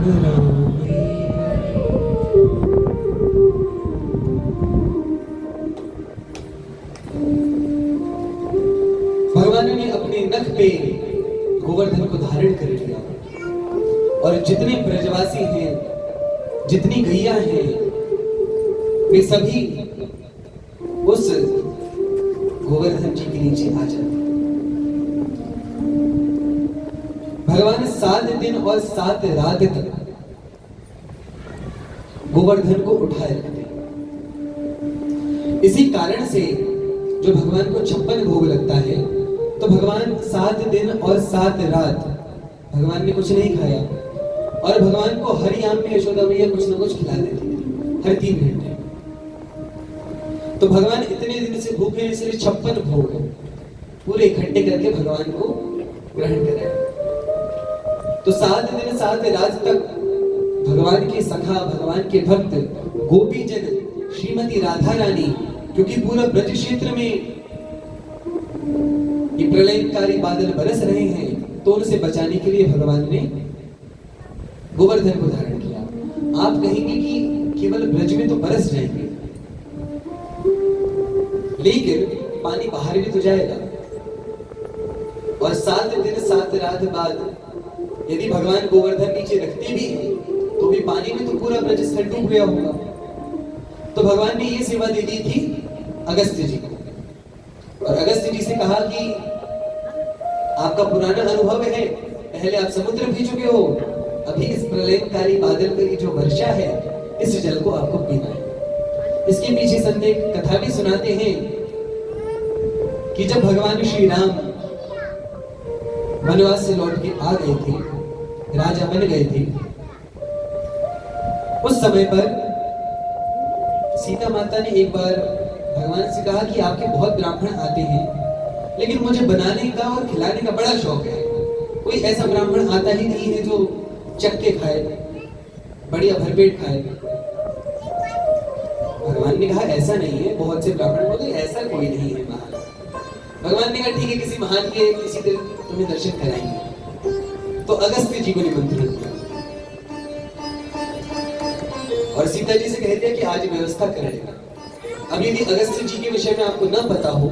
भगवान ने अपने नख पे गोवर्धन को धारण कर लिया और जितने ब्रजवासी हैं, जितनी गैया हैं, वे सभी उस गोवर्धन जी के नीचे आ जाते। भगवान 7 दिन और 7 रात तक गोवर्धन को उठाए रखते। इसी कारण से जो भगवान को 56 भोग लगता है, तो भगवान 7 दिन और 7 रात भगवान ने कुछ नहीं खाया और भगवान को हर याम में यशोदा मैया कुछ न कुछ खिला देती थी हर 3 घंटे। तो भगवान इतने दिन से भूखे हैं, इसलिए 56 भोग पूरे इकट्ठे करके भगवान को ग्रहण कराए। तो 7 दिन 7 रात तक भगवान के सखा, भगवान के भक्त, गोपी जन, श्रीमती राधा रानी, क्योंकि पूरा ब्रज क्षेत्र में ये प्रलयकारी बादल बरस रहे हैं, तो उनसे बचाने के लिए भगवान ने गोवर्धन को धारण किया। आप कहेंगे कि केवल ब्रज में तो बरस जाएंगे, लेकिन पानी बाहर भी तो जाएगा। और 7 दिन 7 रात बाद यदि भगवान गोवर्धन नीचे रखते भी तो भी पानी में तो पूरा ब्रज स्थल डूब गया होगा। तो भगवान ने ये सेवा दे दी थी अगस्त्य जी को, और अगस्त्य जी से कहा कि आपका पुराना अनुभव है, पहले आप समुद्र भी चुके हो, अभी इस प्रलयकारी बादल की जो वर्षा है, इस जल को आपको पीना है। इसके पीछे संत एक कथा भी सुनाते हैं कि जब भगवान श्री राम वनवास से लौट के आ गए थे, राजा बन गए थे, उस समय पर सीता माता ने एक बार भगवान से कहा कि आपके बहुत ब्राह्मण आते हैं, लेकिन मुझे बनाने का और खिलाने का बड़ा शौक है। कोई ऐसा ब्राह्मण आता ही नहीं है जो चख के खाए, बढ़िया भरपेट खाए। भगवान ने कहा ऐसा नहीं है, बहुत से ब्राह्मण बोले ऐसा कोई नहीं है महान। भगवान ने कहा ठीक है, किसी महान के किसी दिन तुम्हें दर्शन कराएंगे। तो अगस्त्य जी को निमंत्रण दिया और सीता जी से कह दिया कि आज व्यवस्था कर लेना। अब यदि अगस्त्य जी के विषय में आपको न पता हो,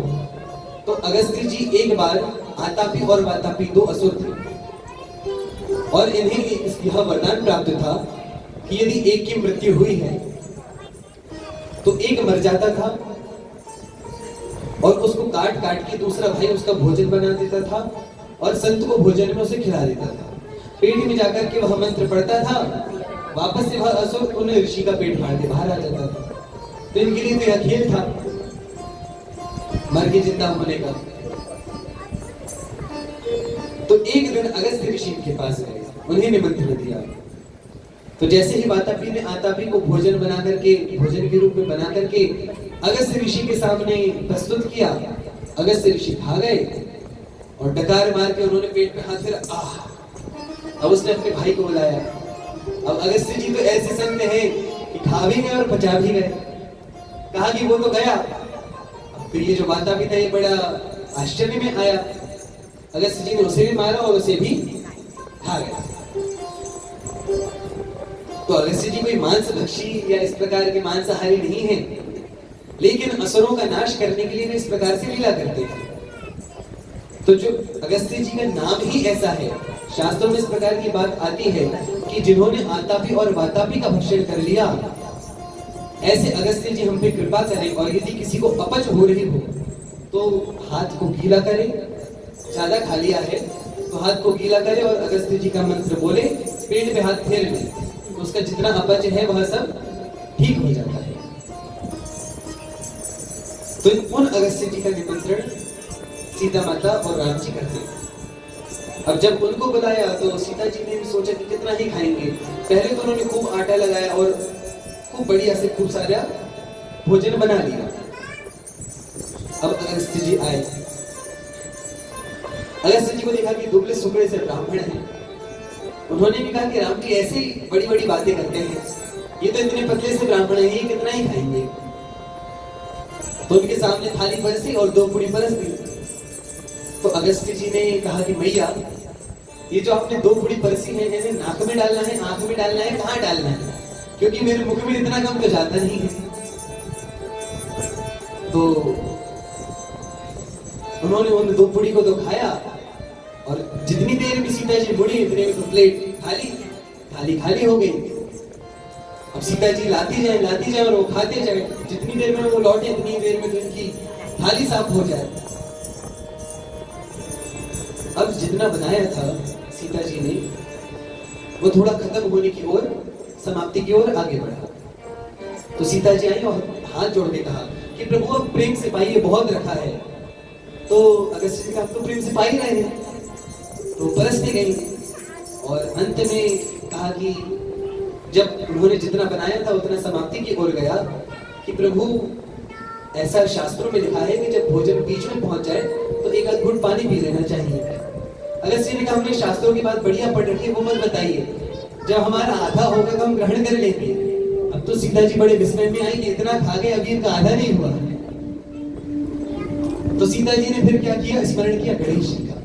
तो अगस्त्य जी एक बार आतापी और वातापी 2 असुर थे और इन्हें यह वरदान प्राप्त था कि यदि एक की मृत्यु हुई है तो एक मर जाता था और उसको काट काट के दूसरा भाई उसका भोजन बना देता था और संत को भोजन में उसे खिला देता था। पेट में जाकर के वह मंत्र पढ़ता था, वापस से वह असुर उन ऋषि का पेट फाड़ के बाहर आ जाता था। तो इनके लिए तो यह खेल था मर के जिंदा होने का। तो एक दिन अगस्त्य ऋषि के पास गए, उन्हें निमंत्रण दिया। तो जैसे ही वातापी ने आतापी को भोजन बना करके, भोजन के रूप में बना करके अगस्त्य ऋषि के सामने प्रस्तुत किया, अगस्त्य ऋषि खा गए और डकार मार के उन्होंने पेट पे हाथ फेरा। अब उसने अपने भाई को बुलाया। अब अगस्त्य जी तो ऐसे संत हैं कि खा भी गए और पचा भी गए। कहा कि वो तो गया। अब फिर ये जो वातापी था ये बड़ा आश्चर्य में आया। अगस्त्य जी ने उसे भी मारा और उसे भी खा गया। तो अगस्त्य जी कोई मांस भक्षी या इस प्रकार के मांसाहारी नहीं है, लेकिन असुरों का नाश करने के लिए वे इस प्रकार से लीला करते हैं। तो जो अगस्त्य जी का नाम ही ऐसा है, शास्त्रों में इस प्रकार की बात आती है कि जिन्होंने आतापी और वातापी का भक्षण कर लिया, ऐसे अगस्त्य जी हम पे कृपा करें और यदि किसी को अपच हो रही हो तो हाथ को गीला करे, ज्यादा खा लिया है तो हाथ को गीला करे और अगस्त्य जी का मंत्र बोले, पेट पे हाथ फेर ले, तो उसका जितना अपच है वह सब ठीक हो जाता है। तो उन अगस्त्य जी का निमंत्रण सीता माता और राम जी करते हैं। अब जब उनको बुलाया तो सीता जी ने सोचा कि कितना ही खाएंगे। पहले तो उन्होंने खूब आटा लगाया और खूब बढ़िया से खूब सारा भोजन बना लिया। अब अगस्त्य जी आए, अगस्त्य जी को देखा कि दुबले सुबले से ब्राह्मण हैं। उन्होंने भी कहा कि राम जी ऐसे ही बड़ी बड़ी बातें करते हैं, ये तो इतने पतले से ब्राह्मण हैं, ये कितना ही खाएंगे। तो उनके सामने थाली परसी और 2 पूरी परस दी। तो अगस्त्य जी ने कहा कि मैया ये जो आपने 2 पूरी परसी है, इन्हें नाक में डालना है, आंख में डालना है, कहाँ डालना है? क्योंकि मेरे मुख में इतना कम तो जाता नहीं है। तो उन्होंने उन 2 पूरी को तो खाया, और जितनी देर में सीता जी मुड़ी इतने में तो प्लेट खाली हो गई। अब सीता जी लाती जाए और वो खाते जाए, जितनी देर में वो लौटे इतनी देर में तो इनकी थाली साफ हो जाए। अब जितना बनाया था सीता जी ने, वो थोड़ा खत्म होने की ओर, समाप्ति की ओर आगे बढ़ा। तो सीता जी आई और हाथ जोड़ के कहा कि प्रभु अब प्रेम से पाइए, बहुत रखा है। तो अगस्त्य जी कहा तो प्रेम से पा ही रहे हैं, तो परसने गई और अंत में कहा कि जब उन्होंने जितना बनाया था उतना समाप्ति की ओर गया कि प्रभु ऐसा शास्त्रों में लिखा है कि जब भोजन बीच में पहुंच जाए तो एक आध घूंट पानी पी लेना चाहिए। अगस्त्य जी ने कहा हमने शास्त्रों की बात बढ़िया पढ़ रखी है, वो मत बताइए, जब हमारा आधा होगा तो हम ग्रहण कर लेंगे। अब तो सीता जी बड़े विस्मय में आई कि इतना खा गए, अभी इनका आधा नहीं हुआ। तो सीता जी ने फिर क्या किया, स्मरण किया गणेश जी का।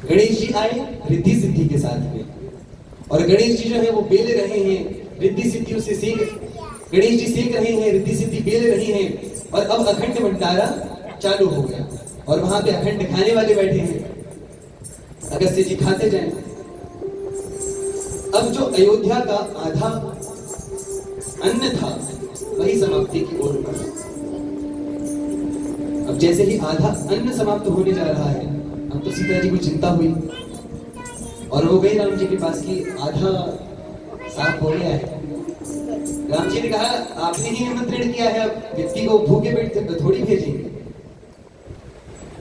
गणेश जी आए रिद्धि सिद्धि के साथ में, और गणेश जी जो है वो बेल रहे हैं, रिद्धि सिद्धि उसे गणेश जी सेक रहे हैं, रिद्धि सिद्धि बेल रही हैं, और अब अखंड भंडारा चालू हो गया और वहां पे अखंड खाने वाले बैठे हैं। अगस्त्य जी खाते जाएं। अब जो अयोध्या का आधा अन्न था वही समाप्ति की ओर बढ़ा। अब जैसे ही आधा अन्न समाप्त होने जा रहा है, अब तो सीता जी को चिंता हुई और वो गई राम जी के पास की आधा साफ हो गया है। राम जी ने कहा आपने ही निमंत्रण किया है, अब व्यक्ति को भूखे पेट थोड़ी भेजेंगे।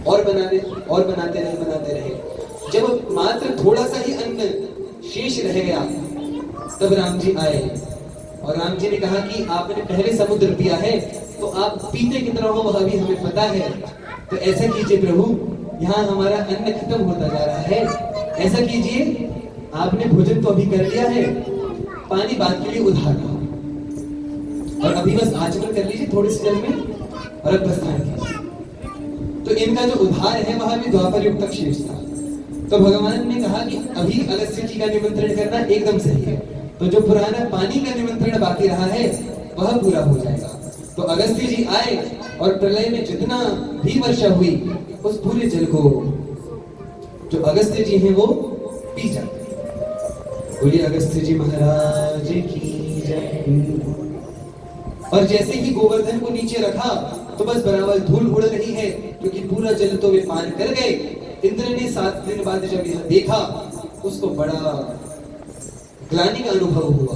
और बनाते रहे। जब मात्र थोड़ा सा ही अन्न शेष रह गया तब राम जी आए और राम जी ने कहा कि आपने पहले समुद्र पिया है तो आप पीते कितना हो वह भी हमें पता है, तो ऐसा कीजिए प्रभु, यहाँ हमारा अन्न खत्म होता जा रहा है, ऐसा कीजिए आपने भोजन तो अभी कर लिया है, पानी बाद के लिए उधार लो और अभी बस आचमन कर लीजिए थोड़े से जल में और अब प्रस्थान कीजिए। तो इनका जो उधार है वह भी द्वापर युग तक शेष था। तो भगवान ने कहा कि अभी अगस्त्य जी का निमंत्रण करना एकदम सही है, तो जो पुराना पानी का निमंत्रण बाकी रहा है वह पूरा हो जाएगा। तो अगस्त्य जी आए और प्रलय में जितना भी वर्षा हुई उस पूरे जल को जो अगस्त्य जी हैं वो पी जाते। बोलिए अगस्त्य जी महाराज की जय। और जैसे ही गोवर्धन को नीचे रखा तो बस बराबर धूल उड़ रही है, क्योंकि पूरा जल तो वे पान कर गए। इंद्र ने 7 दिन बाद जब यह देखा उसको बड़ा ग्लानि का अनुभव हुआ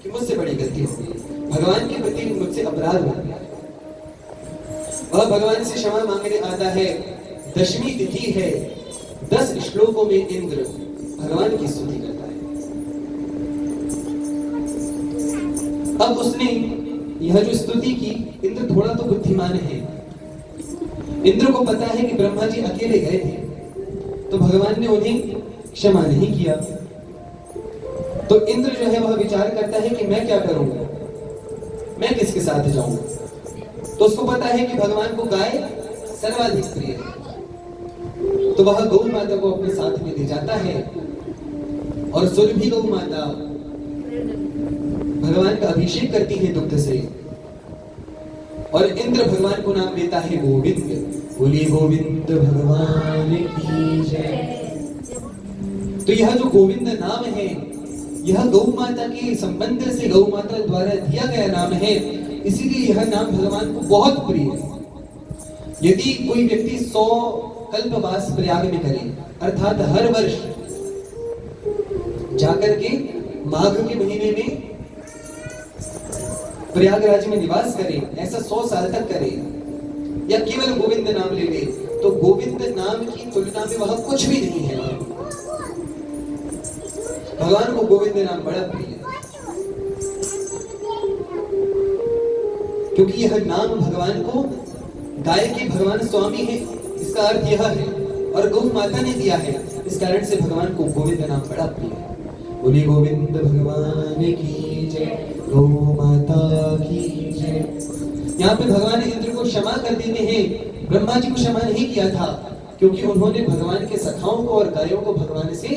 कि मुझसे बड़ी गलती हो गई, भगवान के प्रति मुझसे अपराध हो गया। वह भगवान से क्षमा मांगने आता है। 10वीं तिथि है, 10 श्लोकों में इंद्र भगवान की स्तुति करता है। अब उसने यह जो स्तुति की, इंद्र थोड़ा तो बुद्धिमान है, इंद्र को पता है कि ब्रह्मा जी अकेले गए थे तो भगवान ने उन्हें क्षमा नहीं किया। तो इंद्र जो है वह विचार करता है कि मैं क्या करूंगा, मैं किसके साथ जाऊंगा। तो उसको पता है कि भगवान को गाय सर्वाधिक प्रिय है, तो वह गौ माता को अपने साथ में ले जाता है और सुरभि गौ माता भगवान का अभिषेक करती है दुग्ध से, और इंद्र भगवान को नाम देता है गोविंद। बोलिए गोविंद भगवान की जय। तो यह जो गोविंद नाम है यह गौ माता के संबंध से गौ माता द्वारा दिया गया नाम है, इसीलिए यह नाम भगवान को बहुत प्रिय है। यदि कोई व्यक्ति 100 कल्पवास प्रयाग में करे, अर्थात हर वर्ष जाकर के माघ के महीने में प्रयागराज में निवास करे, ऐसा 100 साल तक करे, या केवल गोविंद नाम ले ले, तो गोविंद नाम की तुलना में वह कुछ भी नहीं है। भगवान को गोविंद नाम बड़ा प्रिय है, क्योंकि यह नाम भगवान को, गाय के भगवान स्वामी है इसका अर्थ यह है, और गौ माता ने दिया है, इस कारण से भगवान को गोविंद नाम बड़ा प्रिय है। बोलिए गोविंद भगवान की जय, गौ माता की जय। यहाँ पे भगवान इंद्र को क्षमा कर देते हैं। ब्रह्मा जी को क्षमा नहीं किया था, क्योंकि उन्होंने भगवान के सखाओं को और गायों को भगवान से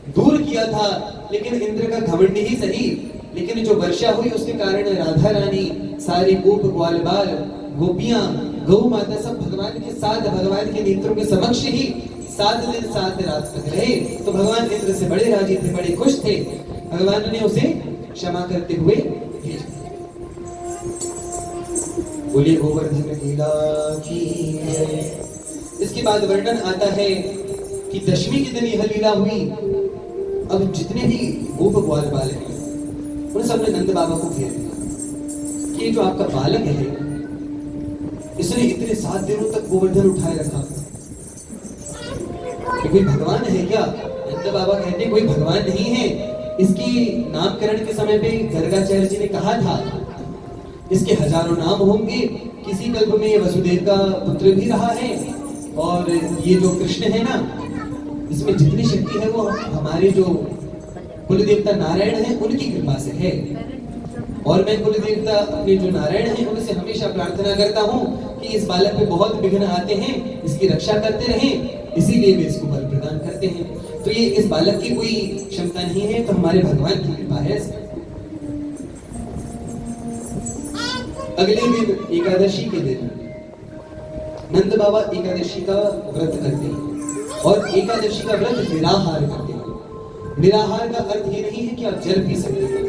दूर किया था। लेकिन इंद्र का घमंड ही सही, लेकिन जो वर्षा हुई उसके कारण राधा रानी, सारे गोप ग्वाल बाल, गोपियां, गौ माता सब भगवान के साथ, भगवान के नेत्रों के समक्ष ही 7 दिन 7 रात तक रहे। तो भगवान इंद्र से बड़े राजी थे, बड़े खुश थे। भगवान ने उसे क्षमा करते हुए भेजा। बोलिए गोवर्धन लीला की जय। इसके बाद वर्णन आता है कि दशमी के दिन यह लीला हुई। अब जितने भी गोप ग्वाल बाल हैं उन सबने नंद बाबा को घेर लिया कि ये जो आपका बालक है इसने इतने 7 दिनों तक गोवर्धन उठाए रखा, कि कोई भगवान है क्या? नंद बाबा कहते कोई भगवान नहीं है। इसकी नामकरण के समय पे गर्गाचार्य जी ने कहा था इसके हजारों नाम होंगे। किसी कल्प में ये वसुदेव का पुत्र भी रहा है, और ये जो कृष्ण है ना, इसमें जितनी शक्ति है वो हमारे जो कुल देवता नारायण है उनकी कृपा से है। और मैं कुल देवता अपने जो नारायण हैं उनसे हमेशा प्रार्थना करता हूँ कि इस बालक पे बहुत विघ्न आते हैं, इसकी रक्षा करते रहें, इसीलिए वे इसको बल प्रदान करते हैं। तो ये इस बालक की कोई क्षमता नहीं है, तो हमारे भगवान की कृपा है। अगले दिन एकादशी के दिन नंद बाबा एकादशी का व्रत करते हैं, और एकादशी का व्रत निराहार करते हैं। निराहार का अर्थ ये नहीं है कि आप जल पी सकते हैं।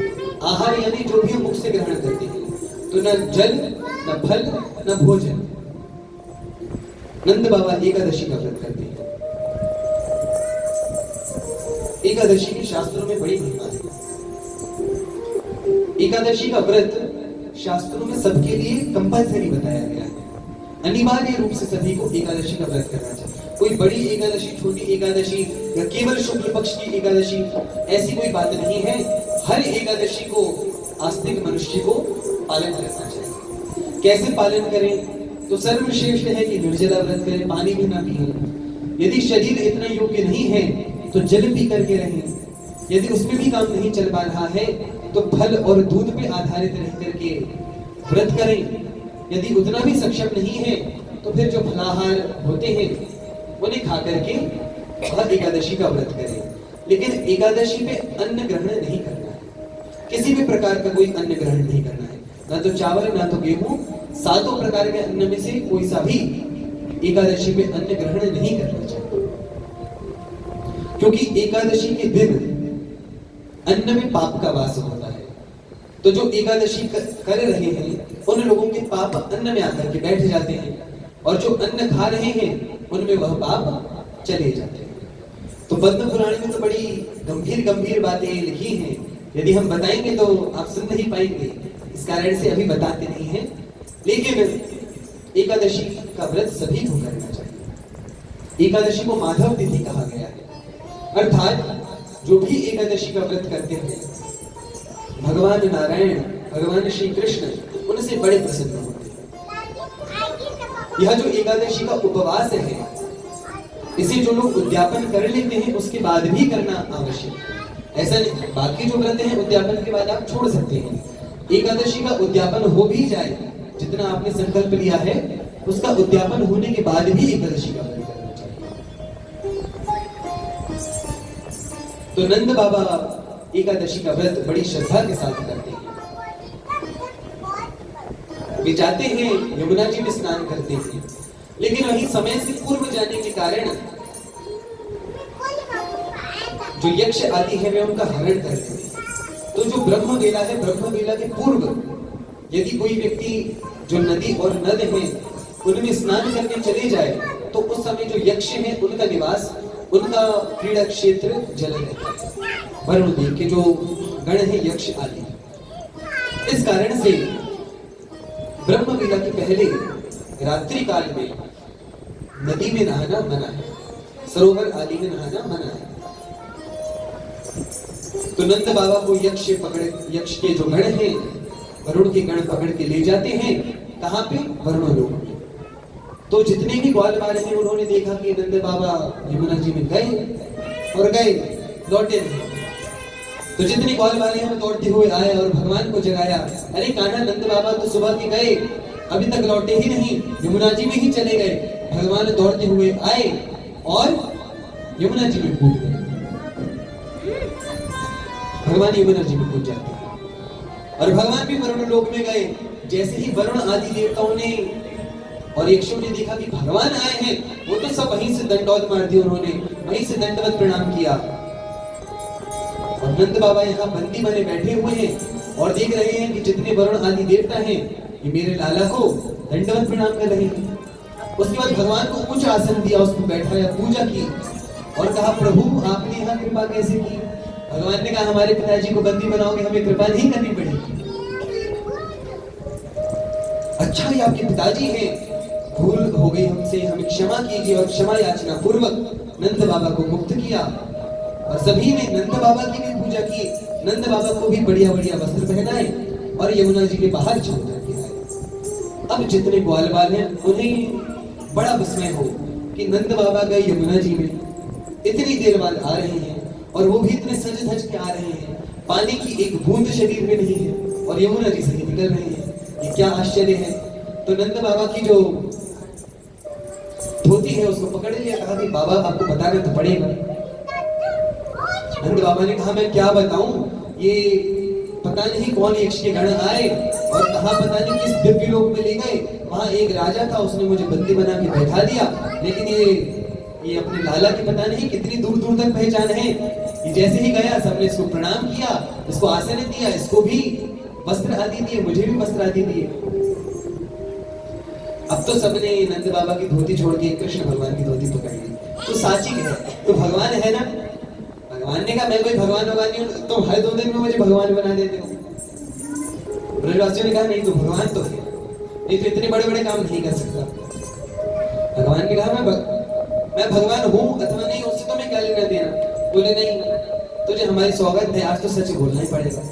आहार यानी जो भी हम मुख से ग्रहण करते हैं, तो न जल, न फल, न भोजन। नंद बाबा एकादशी का व्रत करते हैं। एकादशी के शास्त्रों में बड़ी महिमा है। एकादशी का व्रत शास्त्रों में सबके लिए कंपल्सरी बताया गया है। अनिवार्य रूप से सभी को एकादशी का व्रत करना चाहिए। कोई बड़ी एकादशी, छोटी एकादशी या केवल शुक्ल पक्ष की एकादशी, ऐसी कोई बात नहीं है। हर एकादशी को आस्तिक मनुष्य को पालन करना चाहिए। कैसे पालन करें? तो सर्वश्रेष्ठ है कि निर्जला व्रत करें, पानी भी ना पिए। यदि शरीर इतना योग्य नहीं है तो जल पी करके रहें। यदि उसमें भी काम नहीं चल पा रहा है तो फल और दूध पे आधारित रह करके व्रत करें। यदि उतना भी सक्षम नहीं है तो फिर जो फलाहार होते हैं उन्हें खा करके वह एकादशी का व्रत करें। लेकिन एकादशी पे अन्न ग्रहण नहीं करना है, किसी भी प्रकार का कोई अन्न ग्रहण नहीं करना है, ना तो चावल, ना तो गेहूं, 7 प्रकार के अन्न में से कोई सा भी एकादशी पे अन्न ग्रहण नहीं करना चाहिए। क्योंकि एकादशी के दिन अन्न में पाप का वास होता है। तो जो एकादशी कर रहे हैं उन लोगों के पाप अन्न में आकर के बैठ जाते हैं, और जो अन्न खा रहे हैं उनमें वह पाप चले जाते हैं। तो पद्म पुराण में तो बड़ी गंभीर गंभीर बातें लिखी हैं। यदि हम बताएंगे तो आप सुन नहीं पाएंगे, इस कारण से अभी बताते नहीं हैं। लेकिन एकादशी का व्रत सभी को करना चाहिए। एकादशी को माधव तिथि कहा गया है, अर्थात जो भी एकादशी का व्रत करते हैं भगवान नारायण, भगवान श्री कृष्ण उनसे बड़े प्रसन्न होते हैं। यह जो एकादशी का उपवास है इसे जो लोग उद्यापन कर लेते हैं उसके बाद भी करना आवश्यक है। ऐसा नहीं, बाकी जो व्रत हैं उद्यापन के बाद आप छोड़ सकते हैं। एकादशी का उद्यापन हो भी जाए, जितना आपने संकल्प लिया है उसका उद्यापन होने के बाद भी एकादशी का व्रत करना चाहिए। तो नंद बाबा एकादशी का व्रत बड़ी श्रद्धा के साथ करते हैं। वे जाते हैं यमुना जी में स्नान करते हैं, लेकिन वही समय से पूर्व जाने के कारण जो यक्ष आदि है वे उनका हरण करते हैं। तो जो ब्रह्म वेला है, ब्रह्म वेला के पूर्व यदि कोई व्यक्ति जो नदी और नद है उनमें स्नान करके चले जाए तो उस समय जो यक्ष है उनका निवास, उनका क्रीड़ा क्षेत्र जल रहता है। वरुण देव के जो गण है यक्ष आदि, इस कारण से ब्रह्म वेला के पहले रात्रि काल में नदी में नहाना मना है, सरोवर आदि में नहाना मना है। तो नंद बाबा को यक्ष के जो गण हैं वरुण के गण पकड़ के ले जाते हैं। कहां पे? वरुण लोक में। तो जितने भी ग्वाल बाल हैं उन्होंने देखा कि नंद बाबा यमुना जी में गए और गए, लौटे नहीं। तो जितने ग्वाल वाले हैं दौड़ते हुए आए और भगवान को जगाया, अरे कान्हा, नंद बाबा तो सुबह के गए, अभी तक लौटे ही नहीं, यमुना जी में ही चले गए। भगवान दौड़ते हुए आए और यमुना जी में कूद गए। भगवान यमुना जी में कूद जाते हैं और भगवान भी वरुण लोक में गए। जैसे ही वरुण आदि देवताओं ने और यक्षों ने देखा कि भगवान आए हैं, वो तो सब वहीं से दंडौत मार दी उन्होंने, वहीं से दंडवत प्रणाम किया। और नंद बाबा यहाँ बंदी बने बैठे हुए हैं और देख रहे हैं कि जितने वरुण आदि देवता हैं ये मेरे लाला को दंडवत प्रणाम कर रहे हैं। उसके बाद भगवान को उच्च आसन दिया, उसको बैठाया, पूजा की और कहा प्रभु आपने यहाँ कृपा कैसे की? भगवान ने कहा हमारे पिताजी को बंदी बनाओगे, हमें कृपा नहीं करनी पड़ेगी। अच्छा ये आपके पिताजी हैं, भूल हो गई हमसे, हमें क्षमा कीजिए। और क्षमा याचना पूर्वक नंद बाबा को मुक्त किया और सभी ने नंद बाबा की भी पूजा की। नंद बाबा को भी बढ़िया बढ़िया वस्त्र पहनाए और यमुना जी के बाहर चल करके आए। अब जितने ग्वाल बाल हैं उन्हें बड़ा विस्मय हो कि नंद बाबा गए यमुना जी में, इतनी देर बाद आ रहे हैं और वो भी इतने सज धज के आ रहे हैं, पानी की एक बूंद शरीर में नहीं है और यमुना जी से ही निकल रहे हैं। ये क्या आश्चर्य है। तो नंद बाबा की जो धोती है उसको पकड़ लिया, कहा कि बाबा आपको बताना तो पड़ेगा। नंद बाबा ने कहा मैं क्या बताऊं, ये पता नहीं कौन यक्ष के गण आए और कहा पता नहीं किस दिव्य लोक में ले गए। वहां एक राजा था, उसने मुझे बंदी बना के बैठा दिया, लेकिन ये अपने लाला की पता नहीं कितनी दूर दूर तक पहचान है। ये जैसे ही गया सबने इसको प्रणाम किया, इसको आसन दिया, इसको भी वस्त्र आदि दिए, मुझे भी वस्त्र आदि दिए। अब तो सबने नंद बाबा की धोती छोड़ के कृष्ण भगवान की धोती पकड़ ली। तो साची है तो भगवान है ना। भगवान ने कहा मैं कोई भगवान नहीं हूं, तुम हर 2 दिन में मुझे भगवान बना देते हो। ब्रजवासियों ने कहा नहीं तो भगवान तो है, नहीं तो इतने बड़े बड़े काम नहीं कर सकता। भगवान ने कहा मैं भगवान हूं अथवा नहीं, उससे तुम्हें क्या लेना देना। बोले नहीं तुझे हमारी सौगंध है, आज तो सच बोलना ही पड़ेगा।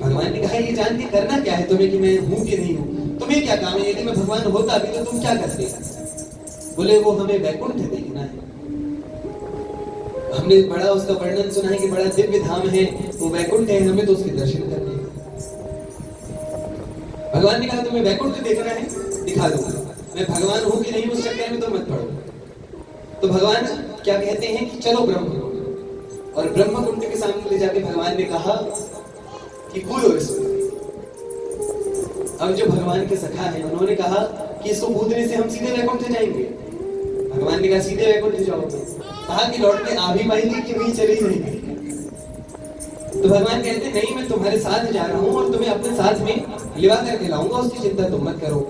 भगवान ने कहा ये जान के करना क्या है तुम्हें कि मैं हूं कि नहीं हूं, तुम्हें क्या काम है? यदि मैं भगवान होता अभी तो तुम क्या करते? बोले वो हमें वैकुंठ देखना है, हमने बड़ा उसका वर्णन सुना है कि बड़ा दिव्य धाम है, वो वैकुंठ है, हमें तो उसके दर्शन करने हैं। भगवान ने कहा तुम्हें वैकुंठ देखना है, दिखा दूंगा। मैं भगवान हूं कि नहीं उस चक्कर में तो मत पड़ो। तो भगवान क्या कहते हैं कि चलो ब्रह्मकुंड, और ब्रह्मकुंड के सामने ले जाके भगवान ने कहा कि कूदो इसको। अब जो भगवान के सखा है उन्होंने कहा कि इसको कूदने से हम सीधे वैकुंठ जाएंगे। भगवान ने कहा सीधे वैकुंठ जाओगे? कहा कि लौट के आ भी पाएंगे कि वहीं चले जाएंगे? तो भगवान कहते नहीं मैं तुम्हारे साथ जा रहा हूं और तुम्हें अपने साथ में लिवा करके लाऊंगा, उसकी चिंता तुम मत करो।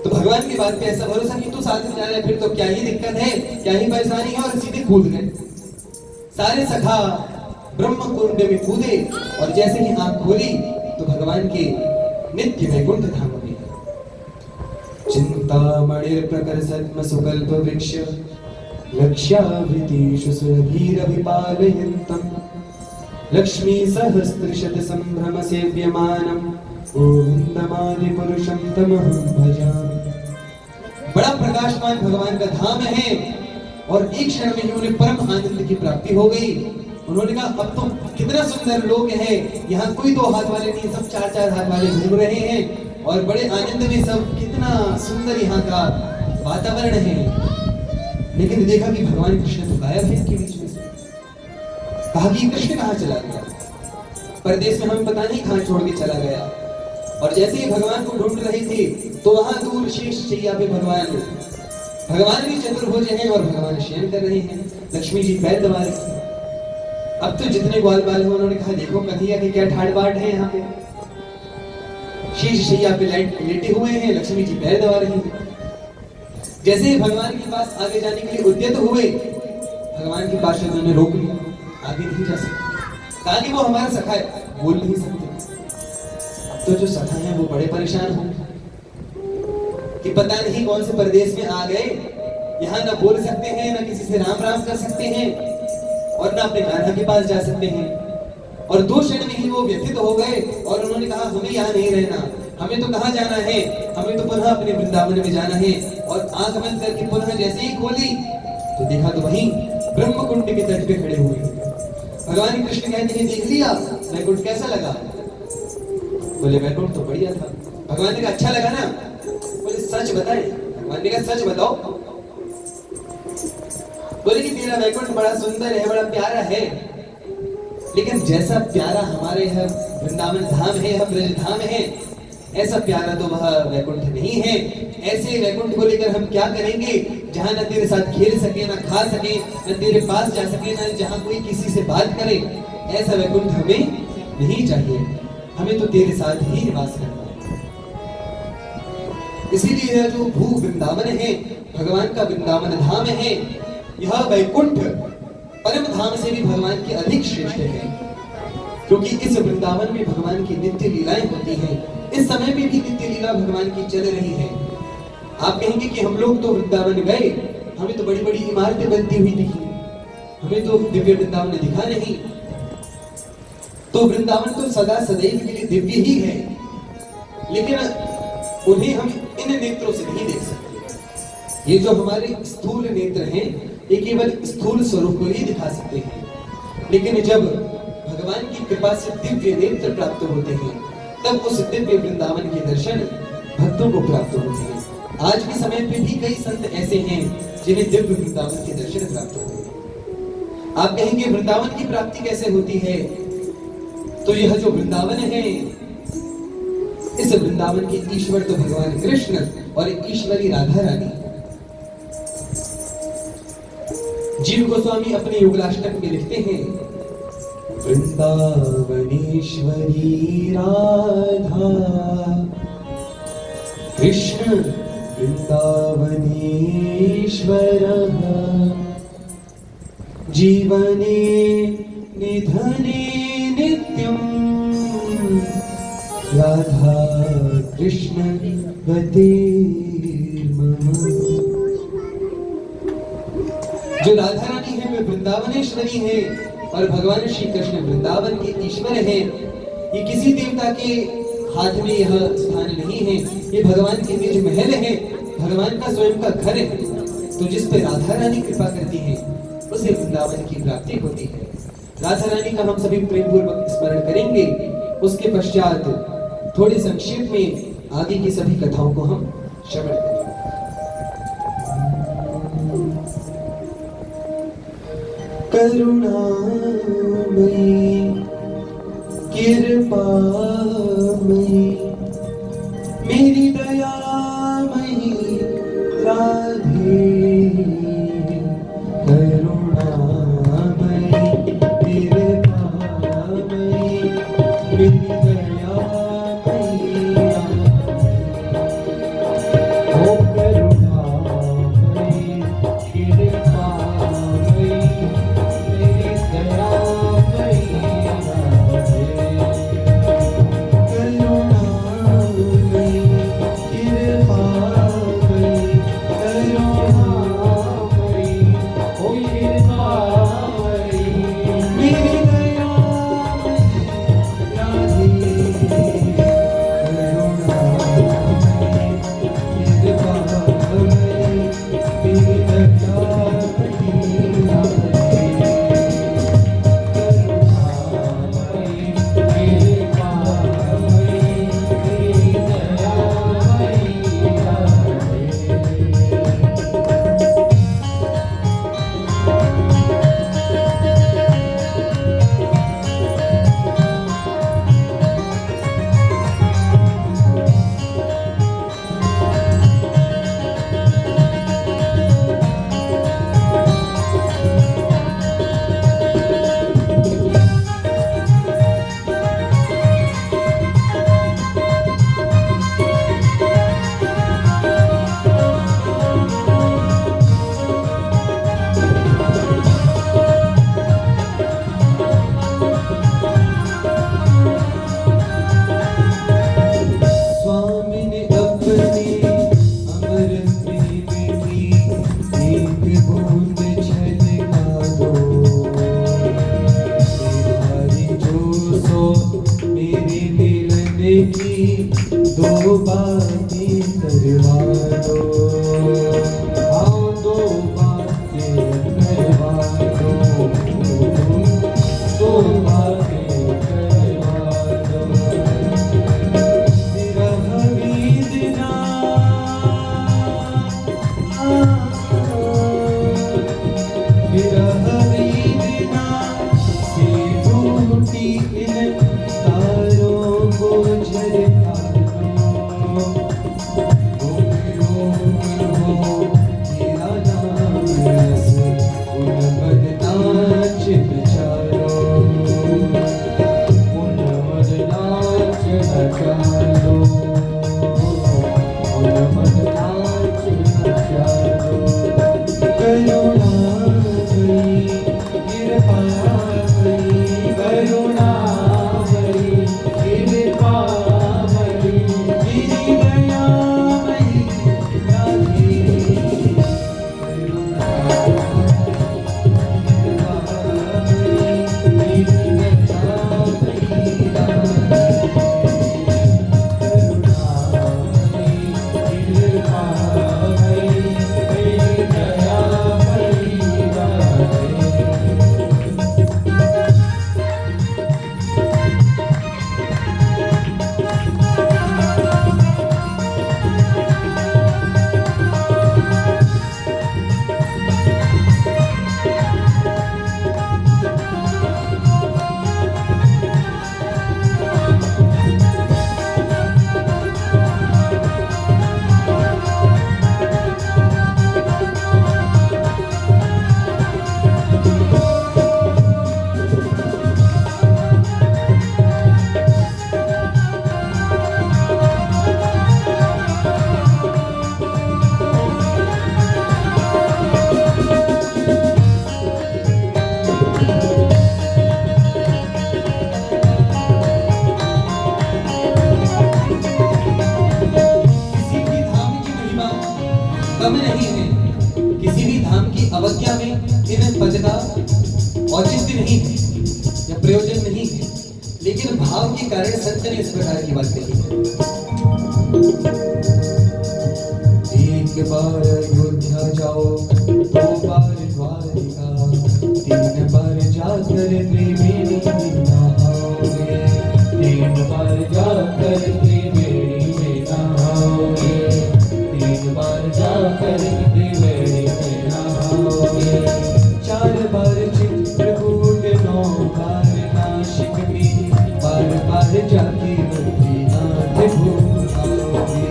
तो भगवान की बात पे ऐसा भरोसा कि तू साथ में जा रहा है, फिर तो क्या ही दिक्कत है, क्या ही परेशानी है, और सीधे कूद गए। सारे सखा ब्रह्म कुंड में कूदे और जैसे ही आंख खोली तो भगवान के नित्य वैकुंठ धाम में चिंतामणिर प्रकर्षद्म सुकल्प वृक्ष लक्ष्यावृतिषु सुरभिरभिपालयन्तम् लक्ष्मी सहस्रशत संभ्रम सेव्यमानम् गोविंदमादि पुरुषं तमहं भजामि। बड़ा प्रकाशमान भगवान का धाम है और एक क्षण में ही उन्हें परम आनंद की प्राप्ति हो गई। उन्होंने कहा अब तो कितना सुंदर लोग हैं, यहाँ कोई 2 हाथ वाले नहीं, सब 4-4 हाथ वाले घूम रहे हैं और बड़े आनंद में सब, कितना सुंदर यहाँ का वातावरण है। लेकिन देखा कि भगवान कृष्ण तो गायब है इनके बीच में से। कहा कि कृष्ण कहाँ चला गया? परदेश में हमें पता नहीं कहाँ छोड़ के चला गया। और जैसे ही भगवान को ढूंढ रहे थे तो वहां दूर शेष शैया पे भगवान भी चतुर्भुज हैं और भगवान शयन कर रहे हैं, लक्ष्मी जी पैर दबा रही हैं। अब तो जितने ग्वाल बाल हैं उन्होंने कहा देखो कन्हैया के क्या ठाड़ बाट है, यहाँ पे शेष शैया पे लेटे हुए हैं, लक्ष्मी जी पैर दबा रही हैं। जैसे ही भगवान के पास आगे जाने के लिए उद्यत हुए, भगवान के पार्षदों ने रोक लिया, आगे नहीं जा सकते। कहा कि वो हमारा सखा है, बोल नहीं सकते। तो जो सखा है वो बड़े परेशान हो कि पता नहीं कौन से परदेश में आ गए, यहाँ ना बोल सकते हैं, ना किसी से राम राम कर सकते हैं और ना अपने कान्हा के पास जा सकते हैं। और 2 क्षण में ही वो व्यथित हो गए और उन्होंने कहा हमें यहाँ नहीं रहना, हमें तो कहाँ जाना है, हमें तो पुनः अपने वृंदावन में जाना है। और आंख बंद करके पुनः जैसे ही खोली तो देखा तो वहीं ब्रह्मकुंड के तट पे खड़े हुए भगवान कृष्ण कहते हैं देख लिया वैकुंठ कैसा लगा? बोले वैकुंठ तो बढ़िया था। भगवान ने कहा अच्छा लगा ना? बोले सच बताए। भगवान ने कहा सच बताओ। बोले कि तेरा वैकुंठ बड़ा सुंदर है, बड़ा प्यारा है, लेकिन जैसा प्यारा हमारे यह वृंदावन धाम है, यह ब्रज धाम है, ऐसा प्यारा तो वह वैकुंठ नहीं है। ऐसे वैकुंठ को लेकर हम क्या करेंगे जहां न तेरे साथ खेल सके, न खा सके, न तेरे पास जा सके, न जहां कोई किसी से बात करे। ऐसा वैकुंठ हमें नहीं चाहिए, हमें तो तेरे साथ ही निवास करना है। इसीलिए यह जो भू वृंदावन है, भगवान का वृंदावन धाम है, यह वैकुंठ परम धाम से भी भगवान की अधिक श्रेष्ठ है, क्योंकि इस वृंदावन में भगवान की नित्य लीलाएं होती हैं। इस समय में भी नित्य लीला भगवान की चल रही है। आप कहेंगे कि हम लोग तो वृंदावन गए, हमें तो बड़ी बड़ी इमारतें बनती हुई दिखी, हमें तो दिव्य वृंदावन दिखा नहीं। तो वृंदावन तो सदा सदैव के लिए दिव्य ही है, लेकिन उन्हें हम इन नेत्रों से नहीं देख सकते। ये जो हमारे स्थूल नेत्र हैं, ये केवल स्थूल स्वरूप को ही दिखा सकते हैं, लेकिन जब भगवान की कृपा से दिव्य नेत्र प्राप्त होते हैं, तब उस दिव्य वृंदावन के दर्शन भक्तों को प्राप्त होते हैं। आज के समय पे भी कई संत ऐसे हैं जिन्हें दिव्य वृंदावन के दर्शन प्राप्त होते हैं। आप कहेंगे वृंदावन की प्राप्ति कैसे होती है? तो यह जो वृंदावन है, इस वृंदावन के ईश्वर तो भगवान कृष्ण और ईश्वरी राधा रानी। जीव गोस्वामी अपने युगलाष्टक में लिखते हैं, वृंदावनेश्वरी राधा कृष्ण वृंदावनेश्वरः जीवने निधने नित्यं राधा कृष्ण गतिर्मम। जो राधा रानी है वे वृंदावनेश्वरी है और भगवान श्री कृष्ण वृंदावन के ईश्वर हैं। ये किसी देवता के हाथ में यह स्थान नहीं है, ये भगवान के निज महल है, भगवान का स्वयं का घर है। तो जिस पे राधा रानी कृपा करती है उसे वृंदावन की प्राप्ति होती है। राधा रानी का हम सभी प्रेम पूर्वक स्मरण करेंगे, उसके पश्चात थोड़े संक्षेप में आगे की सभी कथाओं को हम श्रवण करेंगे। करुणामयी कृपामयी मेरी दयामयी राधे, करुणामयी कृपामयी मेरी दयामयी राधे, ओ करुणामयी कृपामयी करुणा कम नहीं है, किसी भी धाम की अवज्ञा में इन पद का औचित्य नहीं है या प्रयोजन नहीं है, लेकिन भाव के कारण संत ने इस प्रकार की बात कही है। एक बार अयोध्या जाओ, दो बार द्वारिका, तीन बार जाकर त्रिवेणी में नहाओगे, तीन बार जाकर त्रिवेणी में नहाओगे, तीन बार जाकर त्रिवेणी में नहाओगे, चार बार चित्रकूट, नौ बार नासिक में, बार बार जाके बद्रीनाथ घूमोगे,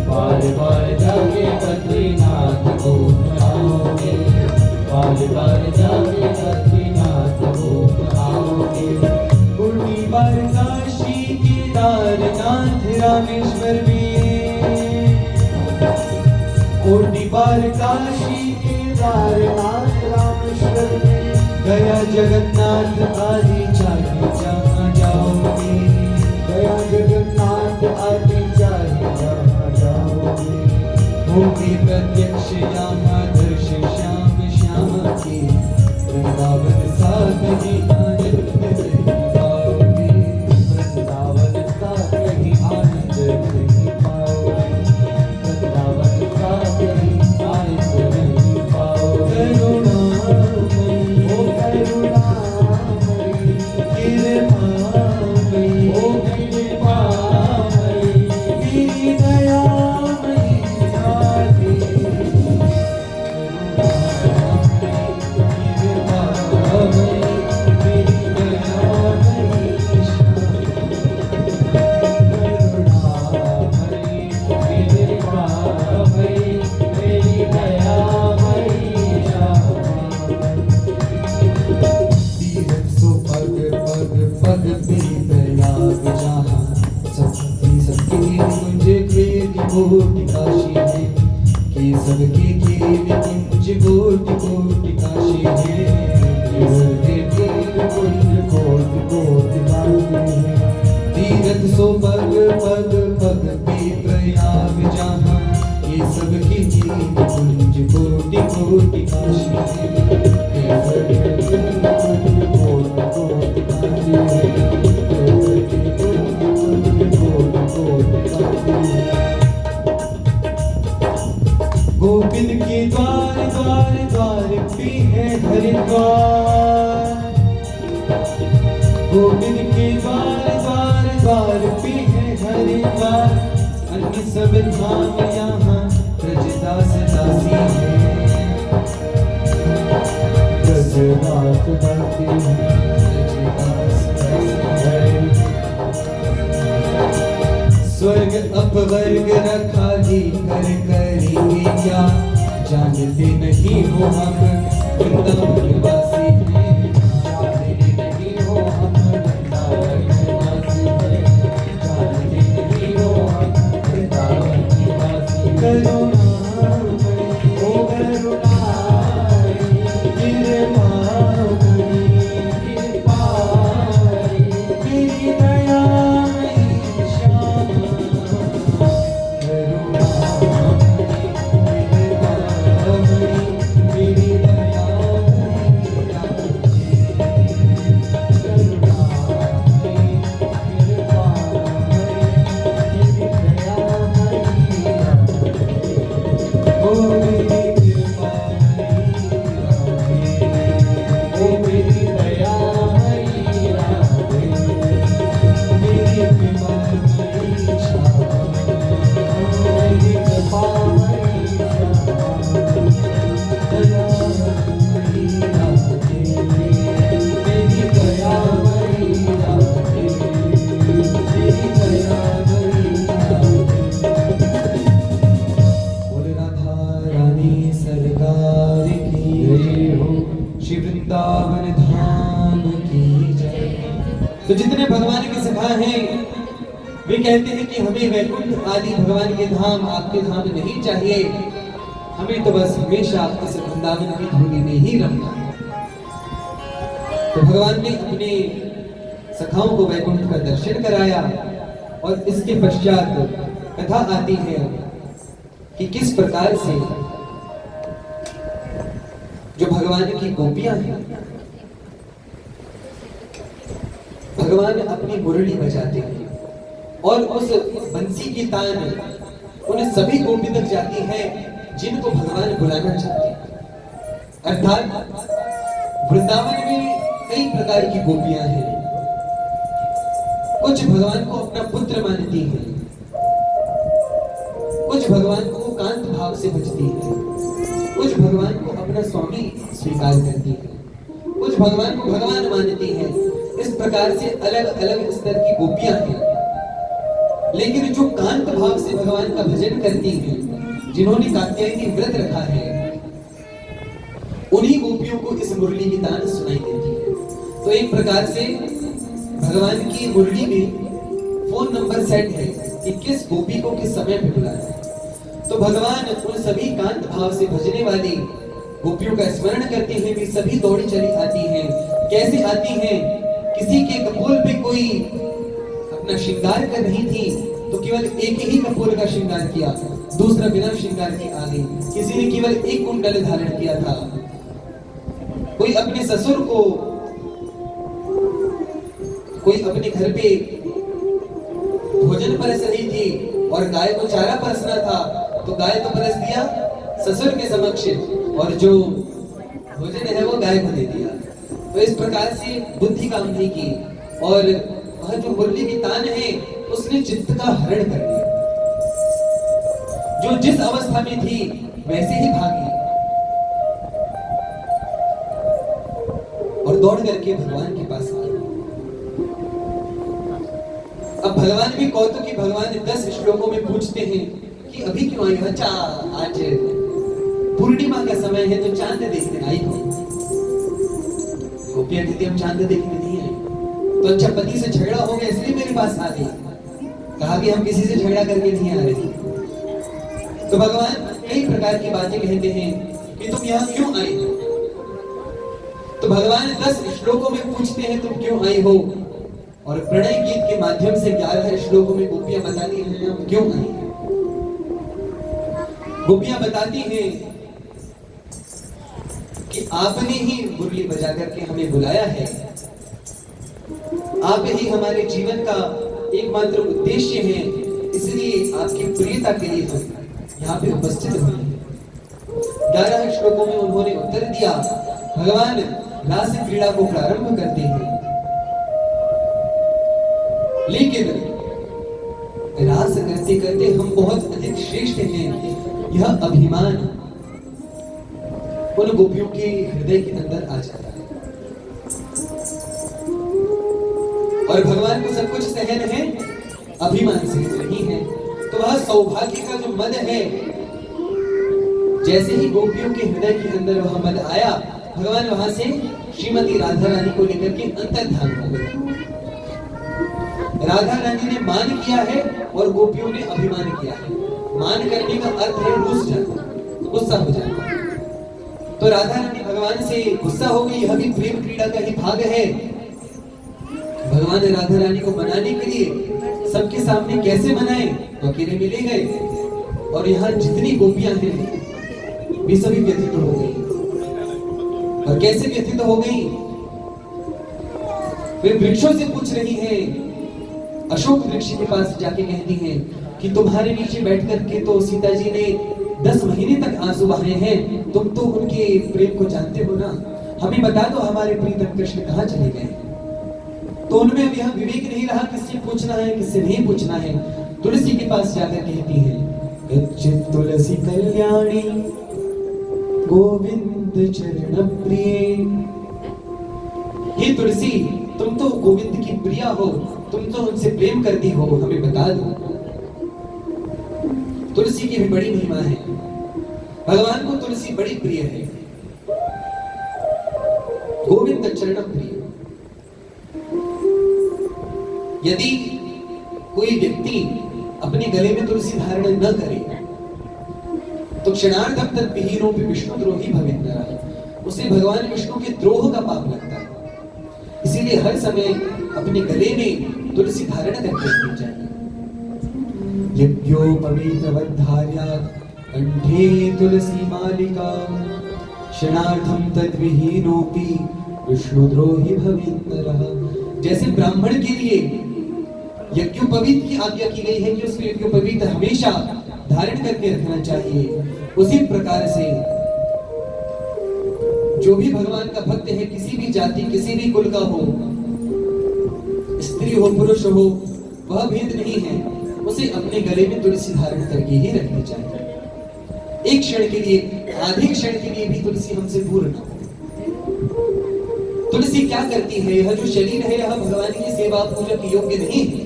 बार बार जाके बद्रीनाथ घूमोगे, बार बार जाके बद्रीनाथ घूमोगे, उल्टी बार काशी केदारनाथ रामेश्वर में, कोटि बार काशी केदारनाथ रामेश्वर में, गया जगन्नाथ आदि चाहे जहाँ जाओगे, गया जगन्नाथ आदि चाहे जहाँ जाओगे, होगी प्रत्यक्ष यहाँ दर्श श्याम श्याम के, वृंदावन सा कहीं आनंद नहीं पाओगे, वृंदावन सा कहीं आनंद नहीं पाओगे, वृंदावन सा कहीं आनंद नहीं पाओगे। करुणामयी ओ करुणामयी, कृपामयी ओ कृपामयी, मेरी दयामयी राधे, काशी है कि सबके खेल कुंज कोटि कोटि काशी है, सबके खेल कुंज कोटि कोटि काशी है, तीरथ सो पग पग पग पे प्रयाग जहाँ, ये सबके खेल कुंज कोटि कोटि काशी है, ये सबके खेल कुंज कोटि कोटि काशी है, ये सबके कुंज कोटि कोटि काशी है। गोविंद के द्वार द्वार द्वार पे है हरिद्वार, गोविंद के द्वार द्वार द्वार पे है हरिद्वार, अन्य सब धाम यहाँ ब्रजदास दासी है, ब्रजदास दासी है, ब्रजदास दासी है। स्वर्ग अपवर्ग रखा ही कर करेंगे क्या, जानते नहीं हो हम वृंदावन वासी हैं, जानते नहीं हो हम वृंदावन वासी हैं, जानते नहीं हो हम वृंदावन वासी। करुणामयी ओ करुणामयी, कृपामयी कृपामयी, तो जितने भगवान के सखा हैं वे कहते हैं कि हमें वैकुंठ आदि भगवान के धाम, आपके धाम नहीं चाहिए, हमें तो बस हमेशा इस वृंदावन की धूलि में ही रखना है। तो भगवान ने अपने सखाओं को वैकुंठ का दर्शन कराया और इसके पश्चात कथा आती है कि किस प्रकार से जो भगवान की गोपियां हैं, भगवान अपनी मुरली बजाते हैं और उस बंसी की तान उन सभी गोपी तक जाती है जिनको भगवान बुलाना चाहते हैं। अर्थात वृंदावन में कई प्रकार की गोपियां हैं। कुछ भगवान को अपना पुत्र मानती हैं, कुछ भगवान को कांत भाव से भजती हैं, कुछ भगवान को अपना स्वामी स्वीकार करती हैं, कुछ भगवान को भगवान मानती हैं। इस प्रकार से अलग अलग स्तर की गोपियां हैं। लेकिन जो कांत भाव से भगवान का भजन करती हैं, जिन्होंने कात्यायनी व्रत रखा है, उन्हीं गोपियों को इस मुरली की तान सुनाई देती है। तो एक प्रकार से भगवान की मुरली में फोन नंबर सेट है कि किस गोपी को किस समय पे बुलाना है। तो भगवान उन सभी कांत भाव से भजने वाली गोपियों का स्मरण करते हैं, वे सभी दौड़ी चली आती हैं। कैसे आती हैं? किसी के कपोल पे कोई अपना श्रृंगार कर रही थी तो केवल एक ही कपोल का श्रृंगार किया, दूसरा बिना श्रृंगार के आ गई। किसी ने केवल एक कुंडल धारण किया था। कोई अपने ससुर को, कोई अपने घर पे भोजन परस रही थी और गाय को चारा परसना था, तो गाय तो परस दिया ससुर के समक्ष और जो भोजन है वो गाय को दे दिया। तो इस प्रकार से बुद्धि काम नहीं की और वह जो मुरली की तान है उसने चित्त का हरण कर लिया। जो जिस अवस्था में थी वैसे ही भागी और दौड़ करके भगवान के पास आ गई। अब भगवान भी कौतुक कि भगवान 10 श्लोकों में पूछते हैं कि अभी क्यों आई हो? अच्छा आज पूर्णिमा का समय है तो चांद देखने आई हो। गोपियां कहती हम चांद देखने नहीं आए। तो अच्छा पति से झगड़ा हो गया इसलिए मेरे पास आ गई। कहा कि हम किसी से झगड़ा करके नहीं आ रहे। तो भगवान कई प्रकार की बातें कहते हैं कि तुम यहाँ क्यों आई हो। तो भगवान 10 श्लोकों में पूछते हैं तुम क्यों आई हो, और प्रणय गीत के माध्यम से 11 श्लोकों में गोपियां बताती हैं हम क्यों आई हैं। गोपियां बताती हैं कि आपने ही मुरली बजा करके हमें बुलाया है, आप ही हमारे जीवन का एकमात्र उद्देश्य है, इसलिए आपकी प्रियता के लिए हम यहाँ पे उपस्थित हुए हैं। 11 श्लोकों में उन्होंने उत्तर दिया। भगवान रास क्रीड़ा को प्रारंभ करते हैं, लेकिन रास करते करते हम बहुत अधिक श्रेष्ठ हैं, यह अभिमान उन गोपियों के हृदय के अंदर आ जाता है और भगवान को सब कुछ सहन है, अभिमान से नहीं है। तो वह सौभाग्य का जो मद है, जैसे ही गोपियों के हृदय के अंदर वह मद आया, भगवान वहां से श्रीमती राधा रानी को लेकर के अंतर्धान हो गए। राधा रानी ने मान किया है और गोपियों ने अभिमान किया है। मान करने का अर्थ है रूस जाना, गुस्सा हो जाना। तो राधा रानी भगवान से गुस्सा हो गई, यह भी प्रेम क्रीड़ा का ही भाग है। भगवान राधा रानी को मनाने के लिए सबके सामने कैसे मनाए, तो अकेले मिले गए और यहाँ जितनी गोपियां हैं वे सभी व्यथित हो गई। और कैसे व्यथित हो गई? वे वृक्षों से पूछ रही हैं, अशोक वृक्ष के पास जाके कहती हैं कि तुम्हारे नीचे बैठ करके तो सीता जी ने 10 महीने तक आंसू बहाए हैं, तुम तो उनके प्रेम को जानते हो ना, हमें बता दो हमारे प्रीतम कृष्ण कहाँ चले गए। तो उनमें अब यह विवेक नहीं रहा किससे पूछना है किससे नहीं पूछना है। तुलसी के पास जाकर कहती है, तुलसी कल्याणी गोविंद चरण प्रिय। हे तुलसी, तुम तो गोविंद की प्रिया हो, तुम तो उनसे प्रेम करती हो, हमें बता दो। तुलसी की भी बड़ी महिमा है, भगवान को तुलसी बड़ी प्रिय है, गोविंद चरण प्रिय। यदि कोई व्यक्ति अपने गले में तुलसी धारण न करे तो क्षणार्धम तद विहीनों पे विष्णुद्रोही भवित नरः, उसे भगवान विष्णु के द्रोह का पाप लगता है। इसीलिए हर समय अपने गले में तुलसी धारण करके रखनी चाहिए। यज्ञोपवीतवद्धार्यात् कंठे तुलसी मालिका, क्षणार्धम तद विहीनोपि विष्णुद्रोही भवित नरः। जैसे ब्राह्मण के लिए यज्ञोपवीत की आज्ञा की गई है कि उसको यज्ञोपवीत हमेशा धारण करके रखना चाहिए, उसी प्रकार से जो भी भगवान का भक्त है, किसी भी जाति किसी भी कुल का हो, स्त्री हो पुरुष हो, वह भेद नहीं है, उसे अपने गले में तुलसी धारण करके ही रखनी चाहिए। एक क्षण के लिए, आधे क्षण के लिए भी तुलसी हमसे दूर न हो। तुलसी क्या करती है? यह जो शरीर है यह भगवान की सेवा पूजा के योग्य नहीं है।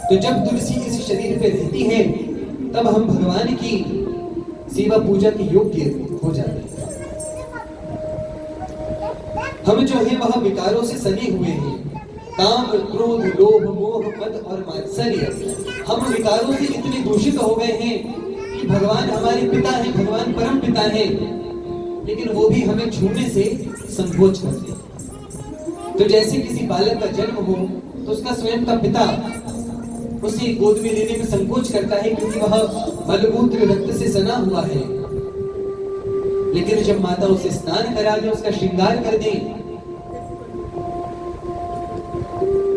तो जब तुलसी इस शरीर पे रहती है तब हम भगवान की सेवा पूजा के योग्य हो जाते हैं। हम जो है वह विकारों से सने हुए हैं, काम क्रोध लोभ मोह मद और मात्सर्य। हम विकारों से इतने दूषित हो गए हैं कि भगवान हमारे पिता हैं, भगवान परम पिता हैं, लेकिन वो भी हमें छूने से संकोच करते हैं। तो जैसे किसी बालक का जन्म हो तो उसका स्वयं का पिता उसे गोद में लेने में संकोच करता है क्योंकि वह मलमूत्र रक्त से सना हुआ है। लेकिन जब माता उसे स्नान करा दे, उसका श्रृंगार कर दे,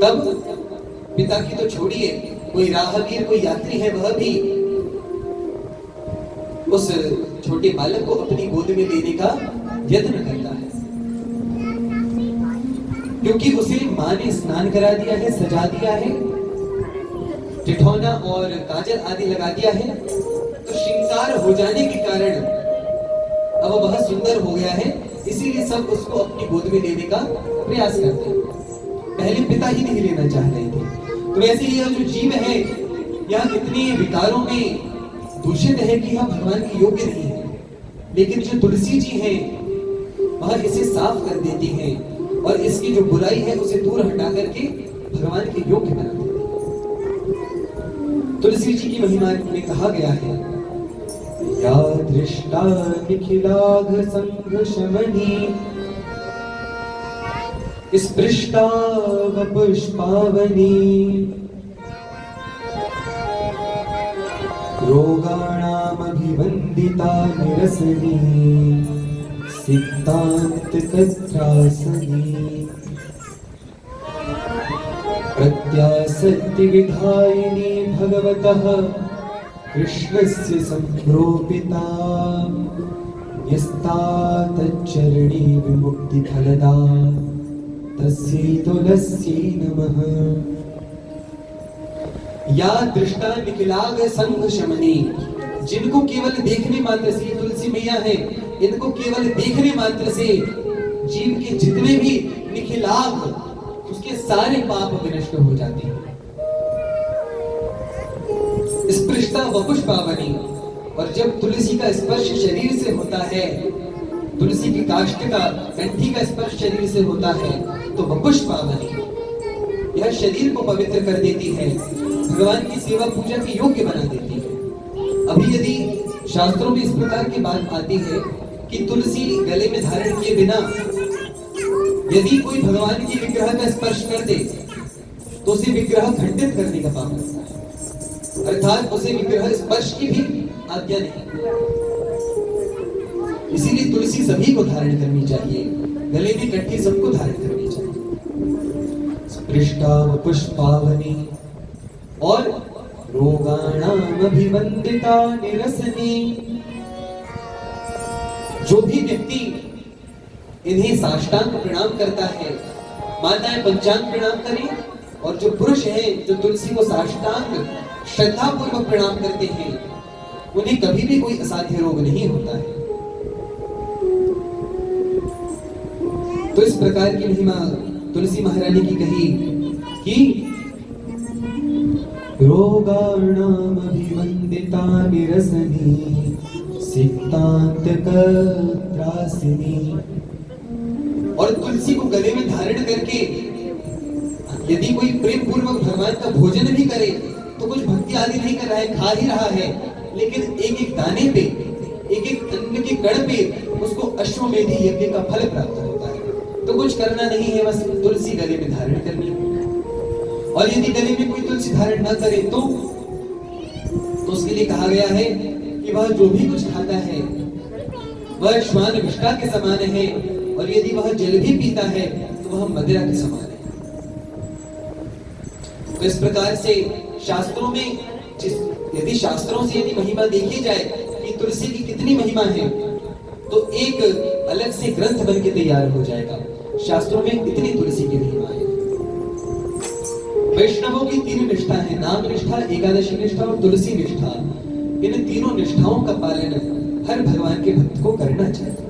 तब पिता की तो छोड़िए, कोई राहगीर कोई यात्री है वह भी उस छोटे बालक को अपनी गोद में लेने का यत्न करता है, क्योंकि उसे मां ने स्नान करा दिया है, सजा दिया है, टिठौना और काजल आदि लगा दिया है। तो श्रृंगार हो जाने के कारण अब वह सुंदर हो गया है, इसीलिए सब उसको अपनी गोद में लेने का प्रयास करते हैं। पहले पिता ही नहीं लेना चाह रहे थे। तो वैसे यह जो जीव है यह इतने विकारों में दूषित है कि यह भगवान के योग्य नहीं है। लेकिन जो तुलसी जी है वह इसे साफ कर देती है और इसकी जो बुराई है उसे दूर हटा करके भगवान के योग्य बना देती है। तुलसी जी की महिमा में कहा गया है, या दृष्टा निखिलाघ संघ शमनी, स्पृष्टा वपुष्पावनी, रोगाणामभिवन्दिता निरसनी, सिक्तान्तकत्रासनी, प्रत्यासक्ति विधायिनी भगवतः कृष्णस्य संप्रोपिता, यस्ता तच्चरणी विमुक्ति फलदा, तस्यै तुलस्यै नमः। या दृष्टा निखिलाघ संघ शमनी, जिनको केवल देखने मात्र से, तुलसी मैया है, इनको केवल देखने मात्र से जीव के जितने भी निखिलाघ उसके सारे पाप विनष्ट हो जाते हैं। स्पृष्टा वपुष्पावनी, और जब तुलसी का स्पर्श शरीर से होता है, तुलसी की काष्ठ का कंठी का स्पर्श शरीर से होता है, तो वपुष्पावनी यह शरीर को पवित्र कर देती है, भगवान की सेवा पूजा के योग्य बना देती है। अभी यदि शास्त्रों में इस प्रकार की बात आती है कि तुलसी गले में धारण किए बिना यदि कोई भगवान के विग्रह का स्पर्श कर दे तो उसे विग्रह खंडित करने का पाप लगता है, अर्थात उसे विग्रह स्पर्श की भी आज्ञा नहीं। इसीलिए तुलसी सभी को धारण करनी चाहिए, गले में कंठी सबको धारण करनी चाहिए। स्पृष्टा पुष्पावनी और रोगाणाम अभिवंदिता निरसनी, जो भी व्यक्ति इन्हें साष्टांग प्रणाम करता है, माताएं पंचांग प्रणाम करें, और जो पुरुष हैं जो तुलसी को साष्टांग श्रद्धा पूर्वक प्रणाम करते हैं, उन्हें कभी भी कोई असाध्य रोग नहीं होता है। तो इस प्रकार की महिमा तुलसी महारानी की कही कि रोगाणाम अभिवंदिता निरसनी, सिक्तांतक त्रासिनी, और तुलसी को गले में धारण करके यदि कोई प्रेम पूर्वक भगवान का भोजन भी करे तो कुछ भक्ति आदि नहीं कर रहा है, खा ही रहा है, लेकिन एक एक दाने पे, एक एक अन्न के कण पे उसको अश्वमेध यज्ञ का फल प्राप्त होता है। तो कुछ करना नहीं है, बस तुलसी गले में धारण करनी है। और यदि गले में कोई तुलसी धारण न करे तो उसके लिए कहा गया है कि वह जो भी कुछ खाता है वह श्वान विष्टा के समान है, और यदि वह जल भी पीता है तो वह मदिरा के समान है। तो इस प्रकार से शास्त्रों में यदि शास्त्रों से यदि महिमा देखी जाए कि तुलसी की कितनी महिमा है, तो एक अलग से ग्रंथ बन के तैयार हो जाएगा। शास्त्रों में इतनी तुलसी की महिमा है। वैष्णवों की 3 निष्ठा है, नाम निष्ठा, एकादशी निष्ठा और तुलसी निष्ठा। इन तीनों निष्ठाओं का पालन हर भगवान के भक्त को करना चाहिए।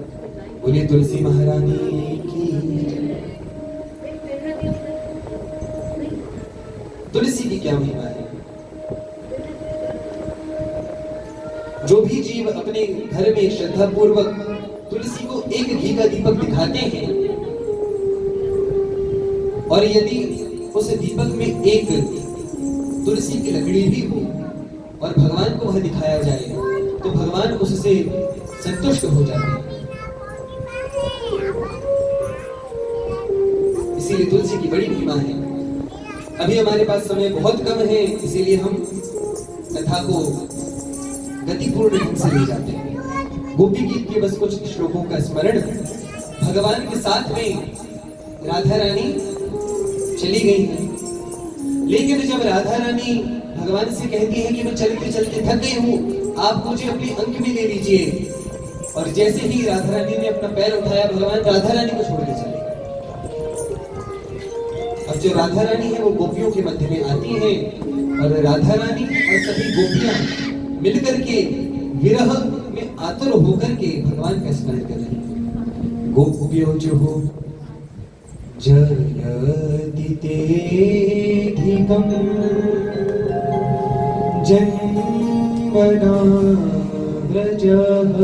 बोलिए तुलसी महारानी की। तुलसी की क्या महिमा है? जो भी जीव अपने घर में श्रद्धा पूर्वक तुलसी को एक घी का दीपक दिखाते हैं, और यदि उस दीपक में एक तुलसी की लकड़ी भी हो और भगवान को वह दिखाया जाए, तो भगवान उससे संतुष्ट हो जाते हैं। इसीलिए तुलसी की बड़ी महिमा है। अभी हमारे पास समय बहुत कम है, इसीलिए हम कथा को गतिपूर्ण ढंग से ले जाते हैं। गोपी गीत के बस कुछ श्लोकों का स्मरण। भगवान के साथ में राधा रानी चली गई है, लेकिन जब राधा रानी भगवान से कहती है कि मैं चलते चलते थक गई हूँ, आप मुझे अपनी अंक में ले लीजिए, और जैसे ही राधा रानी ने अपना पैर उठाया, भगवान राधा रानी को छोड़ के चले गए। अब जो राधा रानी है वो गोपियों के मध्य में आती है, और राधा रानी और सभी गोपियां मिलकर के विरह में आतुर होकर के भगवान का स्मरण कर रही हैं। गोपियों जो हो जयति तेधिकं जन्मना व्रजः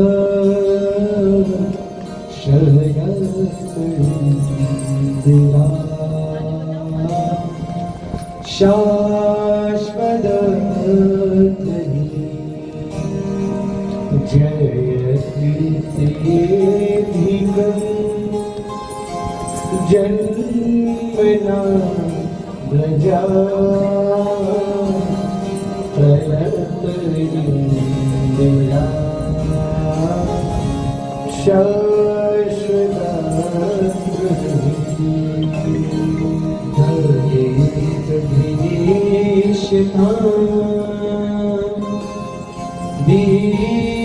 शयनदिवा शाश्वतधि जयति तेधिकं जन्मना व्रजा प्रलपनिंदिरा शाश्वतधि धरेत दीक्षितां दीक्षितावता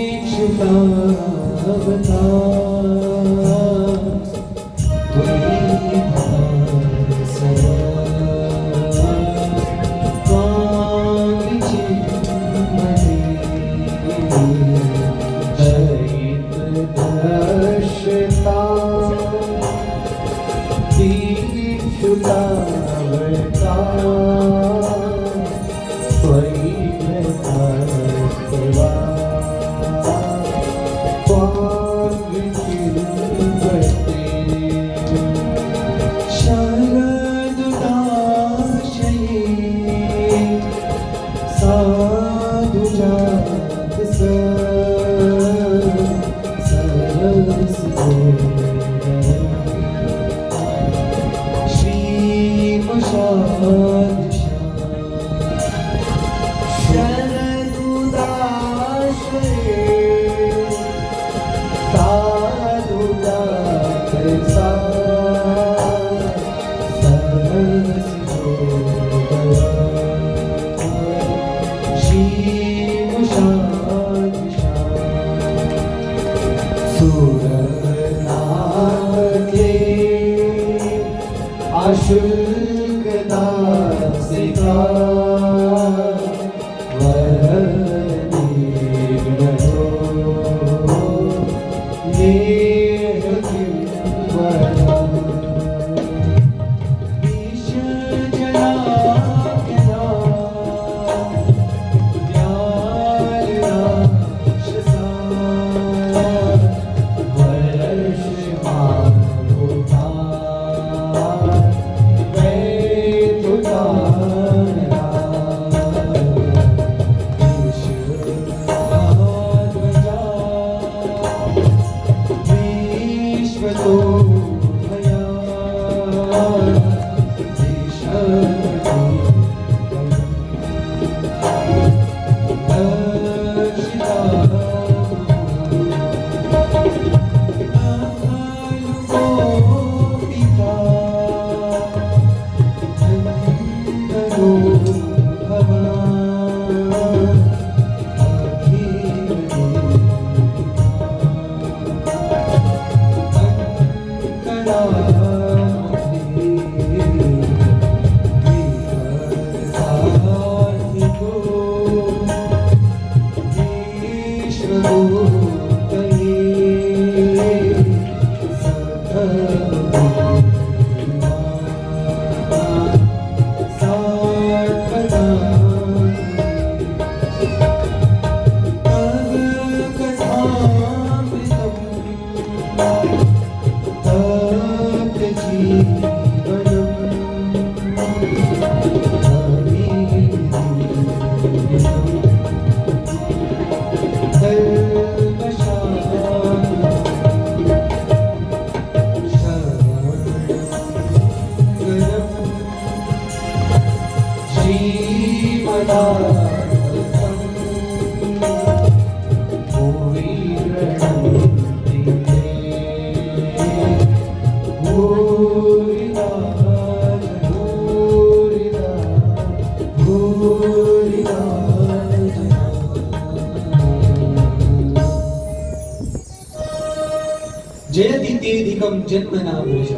जयति तेधिकम जन्मना व्रज,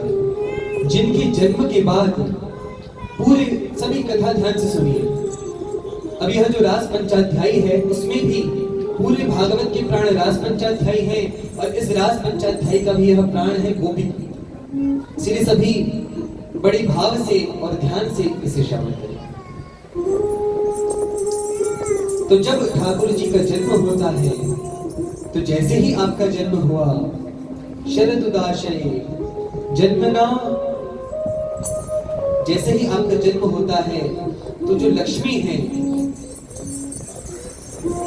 जिनके जन्म के बाद पूरे सभी कथा ध्यान से सुनिए। अब यह जो रास पंचाध्यायी है उसमें भी पूरे भागवत के प्राण रास पंचाध्यायी हैं और इस रास पंचाध्यायी का भी यह प्राण है गोपी। इसलिए सभी बड़ी भाव से और ध्यान से इसे श्रवण करें। तो जब ठाकुर जी का जन्म होता है तो जैसे ही आपका जन्म हुआ, शरद उदाशय जन्मना, जैसे ही आपका जन्म होता है तो जो लक्ष्मी है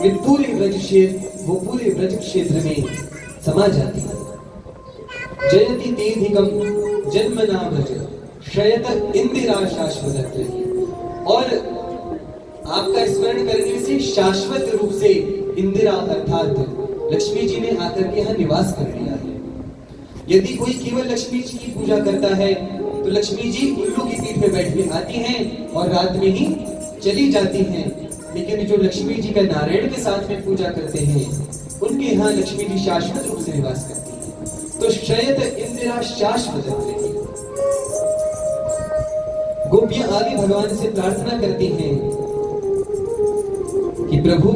वे पूरे ब्रज क्षेत्र, वो पूरे ब्रज क्षेत्र में समा जाती है। जयति तेधिकम जन्मना ब्रज शयत इंदिरा शाश्वत, और आपका स्मरण करने से शाश्वत रूप से इंदिरा अर्थात लक्ष्मी जी ने आकर के यहाँ निवास कर लिया है। यदि कोई केवल लक्ष्मी जी की पूजा करता है तो लक्ष्मी जी उल्लू की पीठ पे बैठ के आती हैं और रात में ही चली जाती हैं। लेकिन जो लक्ष्मी जी का नारायण के साथ में पूजा करते हैं उनके यहाँ लक्ष्मी जी शाश्वत रूप से निवास करती हैं। तो शयत इंदिरा शाश्वत रही। गोपियां आगे भगवान से प्रार्थना करती हैं कि प्रभु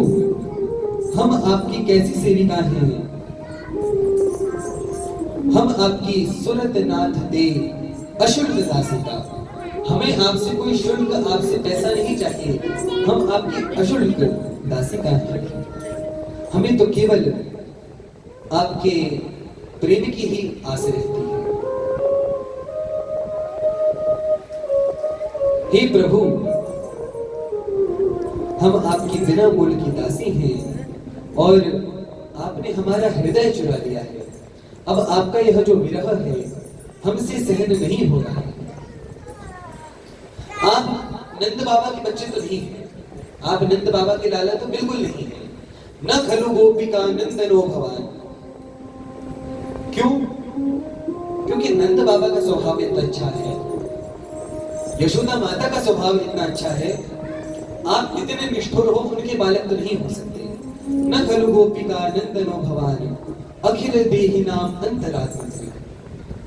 हम आपकी कैसी सेविका हैं, हम आपकी सुरत नाथ दे अशुल्क दासिका, हमें आपसे कोई शुल्क, आपसे पैसा नहीं चाहिए, हम आपकी अशुल्क दासिका हैं। हमें तो केवल आपके प्रेम की ही आस रहती है। हे प्रभु, हम आपकी बिना मोल की दासी हैं और आपने हमारा हृदय चुरा लिया है। अब आपका यह जो विरह है हमसे सहन नहीं हो रहा है। आप नंद बाबा के बच्चे तो नहीं हैं, आप नंद बाबा के लाला तो बिल्कुल नहीं है। न खलु गोपिका नंदनो भवान। क्यों? क्योंकि नंद बाबा का स्वभाव इतना अच्छा है, यशोदा माता का स्वभाव इतना अच्छा है, आप इतने निष्ठुर हो उनके बालक तो नहीं हो सकते। न खलु गोपिका नंदनो भवान अखिल देहि नाम अंतरात्मा,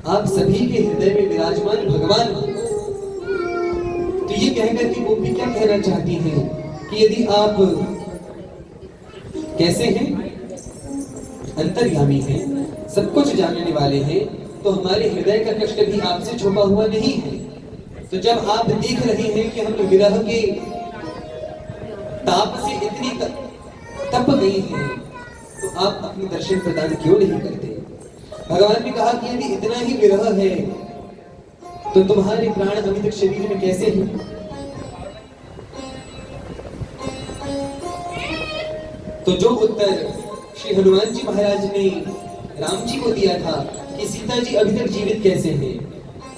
आप सभी के हृदय में विराजमान भगवान हो। तो ये कहकर कि गोपी क्या कहना चाहती हैं कि यदि आप कैसे हैं, अंतर्यामी हैं, सब कुछ जानने वाले हैं, तो हमारे हृदय का कष्ट भी आपसे छुपा हुआ नहीं है। तो जब आप देख रहे हैं कि हम विरह के ताप से इतनी तप गई हैं, तो आप अपने दर्शन प्रदान क्यों नहीं करते? भगवान ने कहा कि यदि इतना ही विरह है तो तुम्हारे प्राण अभी तक शरीर में कैसे हैं? तो जो उत्तर श्री हनुमान जी महाराज ने राम जी को दिया था कि सीता जी अभी तक जीवित कैसे हैं,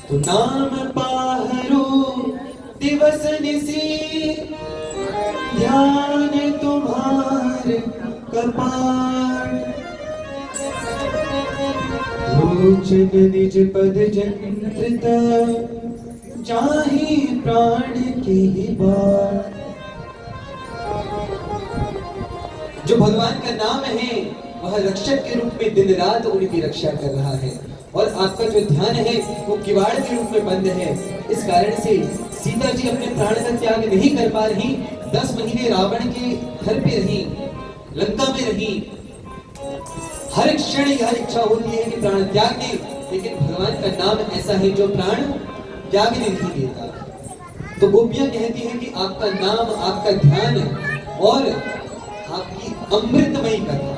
तो नाम पाहरो दिवस निसी ध्यान तुम्हारे कपाट, लोचन निज पद जंत्रित चाहे प्राण की बात। जो भगवान का नाम है वह रक्षक के रूप में दिन रात उनकी रक्षा कर रहा है, और आपका जो ध्यान है वो किवाड़ के रूप में बंद है। इस कारण से सीता जी अपने प्राण का त्याग नहीं कर पा रही। 10 महीने रावण के घर पे रही, लंका में रही, हर क्षण यह इच्छा होती है कि प्राण त्याग दे, लेकिन भगवान का नाम ऐसा है जो प्राण त्यागने नहीं देता। तो गोपियां कहती हैं कि आपका नाम, आपका ध्यान और आपकी अमृतमयी कथा,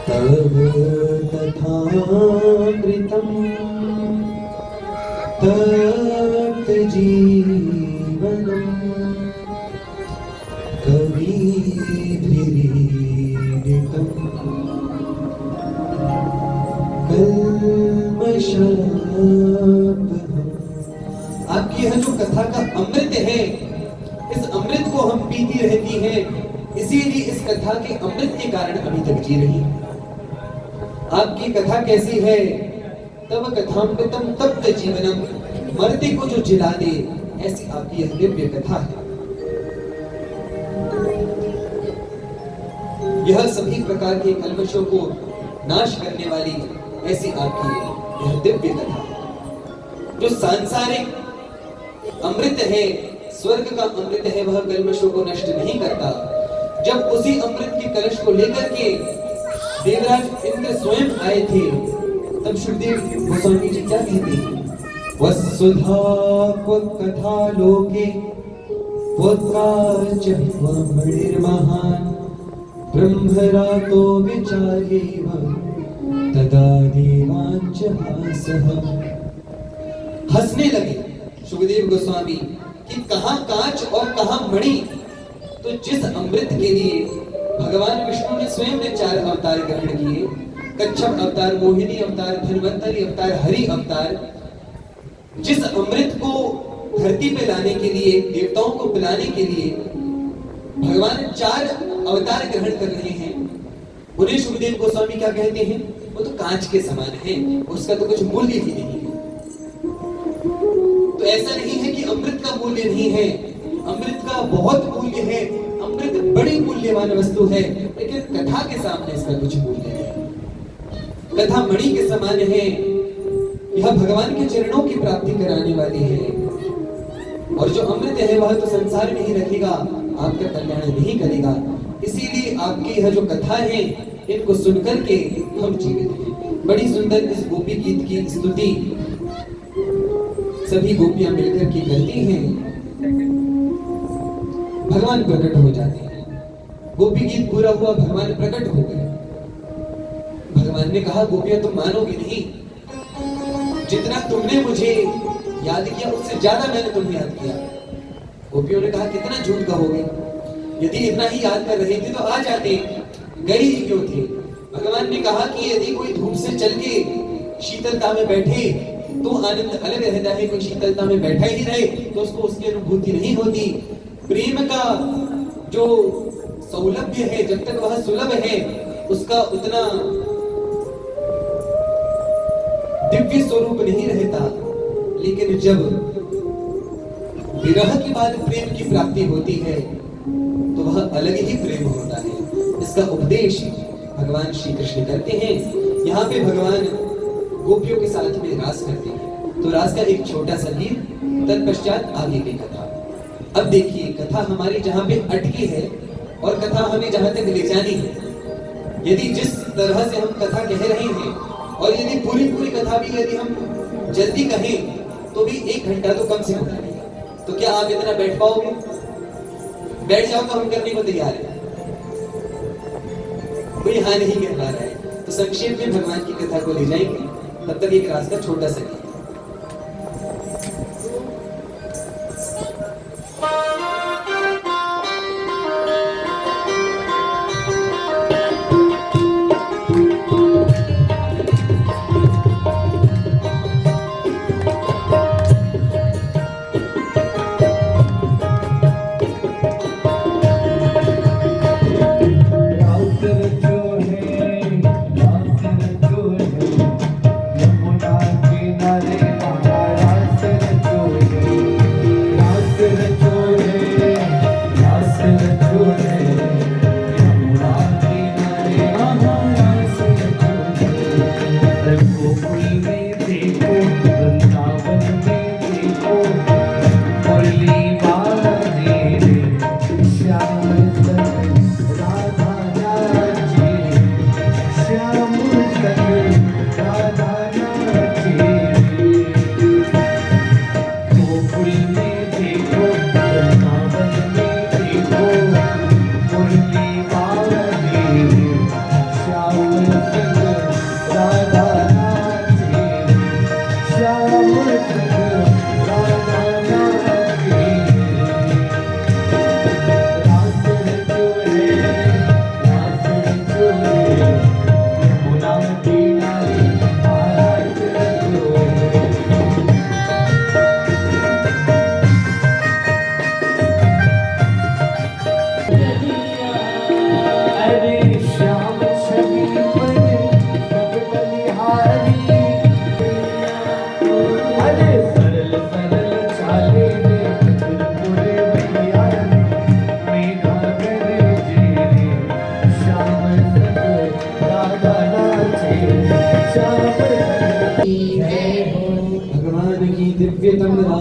तब कथामृतम तप्त जीवनम कविभिरीडितम कल्मषापहम्। आपकी यह जो कथा का अमृत है इस अमृत को हम पीती रहती हैं, इसीलिए इस कथा के अमृत के कारण अभी तक जी रही। आपकी कथा कैसी है? तब कथामृतम तप्त जीवनम, मरते को जो जिला दे, ऐसी आपकी यह दिव्य कथा है। यह सभी प्रकार के कल्मशों को नाश करने वाली ऐसी आपकी यह दिव्य कथा है। जो सांसारिक अमृत है, स्वर्ग का अमृत है, वह कल्मशों को नष्ट नहीं करता। जब उसी अमृत के कलश को लेकर के देवराज इंद्र स्वयं आए थे, तब सुखदेव गोस्वामी जी क्या कहते हैं? वसुधा कथा लोके पुत्राच महान ब्रह्मरातो विचारेव तदा देवांच हासः। हंसने लगे सुखदेव गोस्वामी कि कहां कांच और कहां मणि। तो जिस अमृत के लिए भगवान विष्णु ने स्वयं ने 4 अवतार ग्रहण किए, कच्छप अवतार, मोहिनी अवतार, धन्वंतरी अवतार, हरि अवतार, जिस अमृत को धरती पे लाने के लिए, देवताओं को पिलाने के लिए भगवान 4 अवतार ग्रहण कर रहे हैं, उन्हें सुखदेव गोस्वामी क्या कहते हैं? वो तो कांच के समान है, उसका तो कुछ मूल्य ही नहीं है। तो ऐसा नहीं है कि अमृत का मूल्य नहीं है, अमृत का बहुत मूल्य है, अमृत बड़ी मूल्यवान वस्तु है, लेकिन कथा के सामने इसका कुछ मूल्य नहीं। कथा मणि के समान है, यह भगवान के चरणों की प्राप्ति कराने वाली है। और जो अमृत है वह तो संसार में ही रखेगा, आपका कल्याण नहीं करेगा। इसीलिए आपकी यह जो कथा है, इनको सुनकर के हम जीवित हैं। बड़ी सुंदर इस गोपी गीत की स्तुति सभी गोपियां मिलकर के करती हैं, भगवान प्रकट हो जाते हैं। गोपी गीत पूरा हुआ, भगवान प्रकट हो गए। भगवान ने कहा, गोपियां तुम मानोगे नहीं, जितना तुमने मुझे याद किया उससे ज्यादा मैंने तुम्हें याद किया। गोपियों ने कहा, कितना झूठ कहोगे, यदि इतना ही याद कर रहे थे तो आ जाते, गए ही क्यों थे? भगवान ने कहा कि यदि कोई धूप से चल के शीतलता में बैठे तो आनंद अलग रहता है, कोई शीतलता में बैठा ही रहे तो उसको उसकी अनुभूति नहीं होती। प्रेम का जो सौलभ्य है, जब तक वह सुलभ है, उसका उतना दिव्य स्वरूप नहीं रहता। लेकिन जब विरह के बाद प्रेम की प्राप्ति होती है तो वह अलग ही प्रेम होता है। इसका उपदेश भगवान श्री कृष्ण करते हैं। यहाँ पे भगवान गोपियों के साथ में रास करते हैं। तो रास का एक छोटा सा गीत, तत्पश्चात आगे की कथा। अब देखिए, कथा हमारी जहाँ पे अटकी है और कथा हमें जहाँ तक ले जानी है, यदि जिस तरह से हम कथा कह रहे हैं और यदि पूरी कथा भी यदि हम जल्दी कहें तो भी 1 घंटा तो कम से कम लगेगा। तो क्या आप इतना बैठ पाओगे? बैठ जाओ तो हम करने को तैयार है, कोई हाँ नहीं कर पा रहा है। तो संक्षेप में भगवान की कथा को ले जाएंगे, तब तक एक रास्ता छोटा सा गीत। यमुना किनारे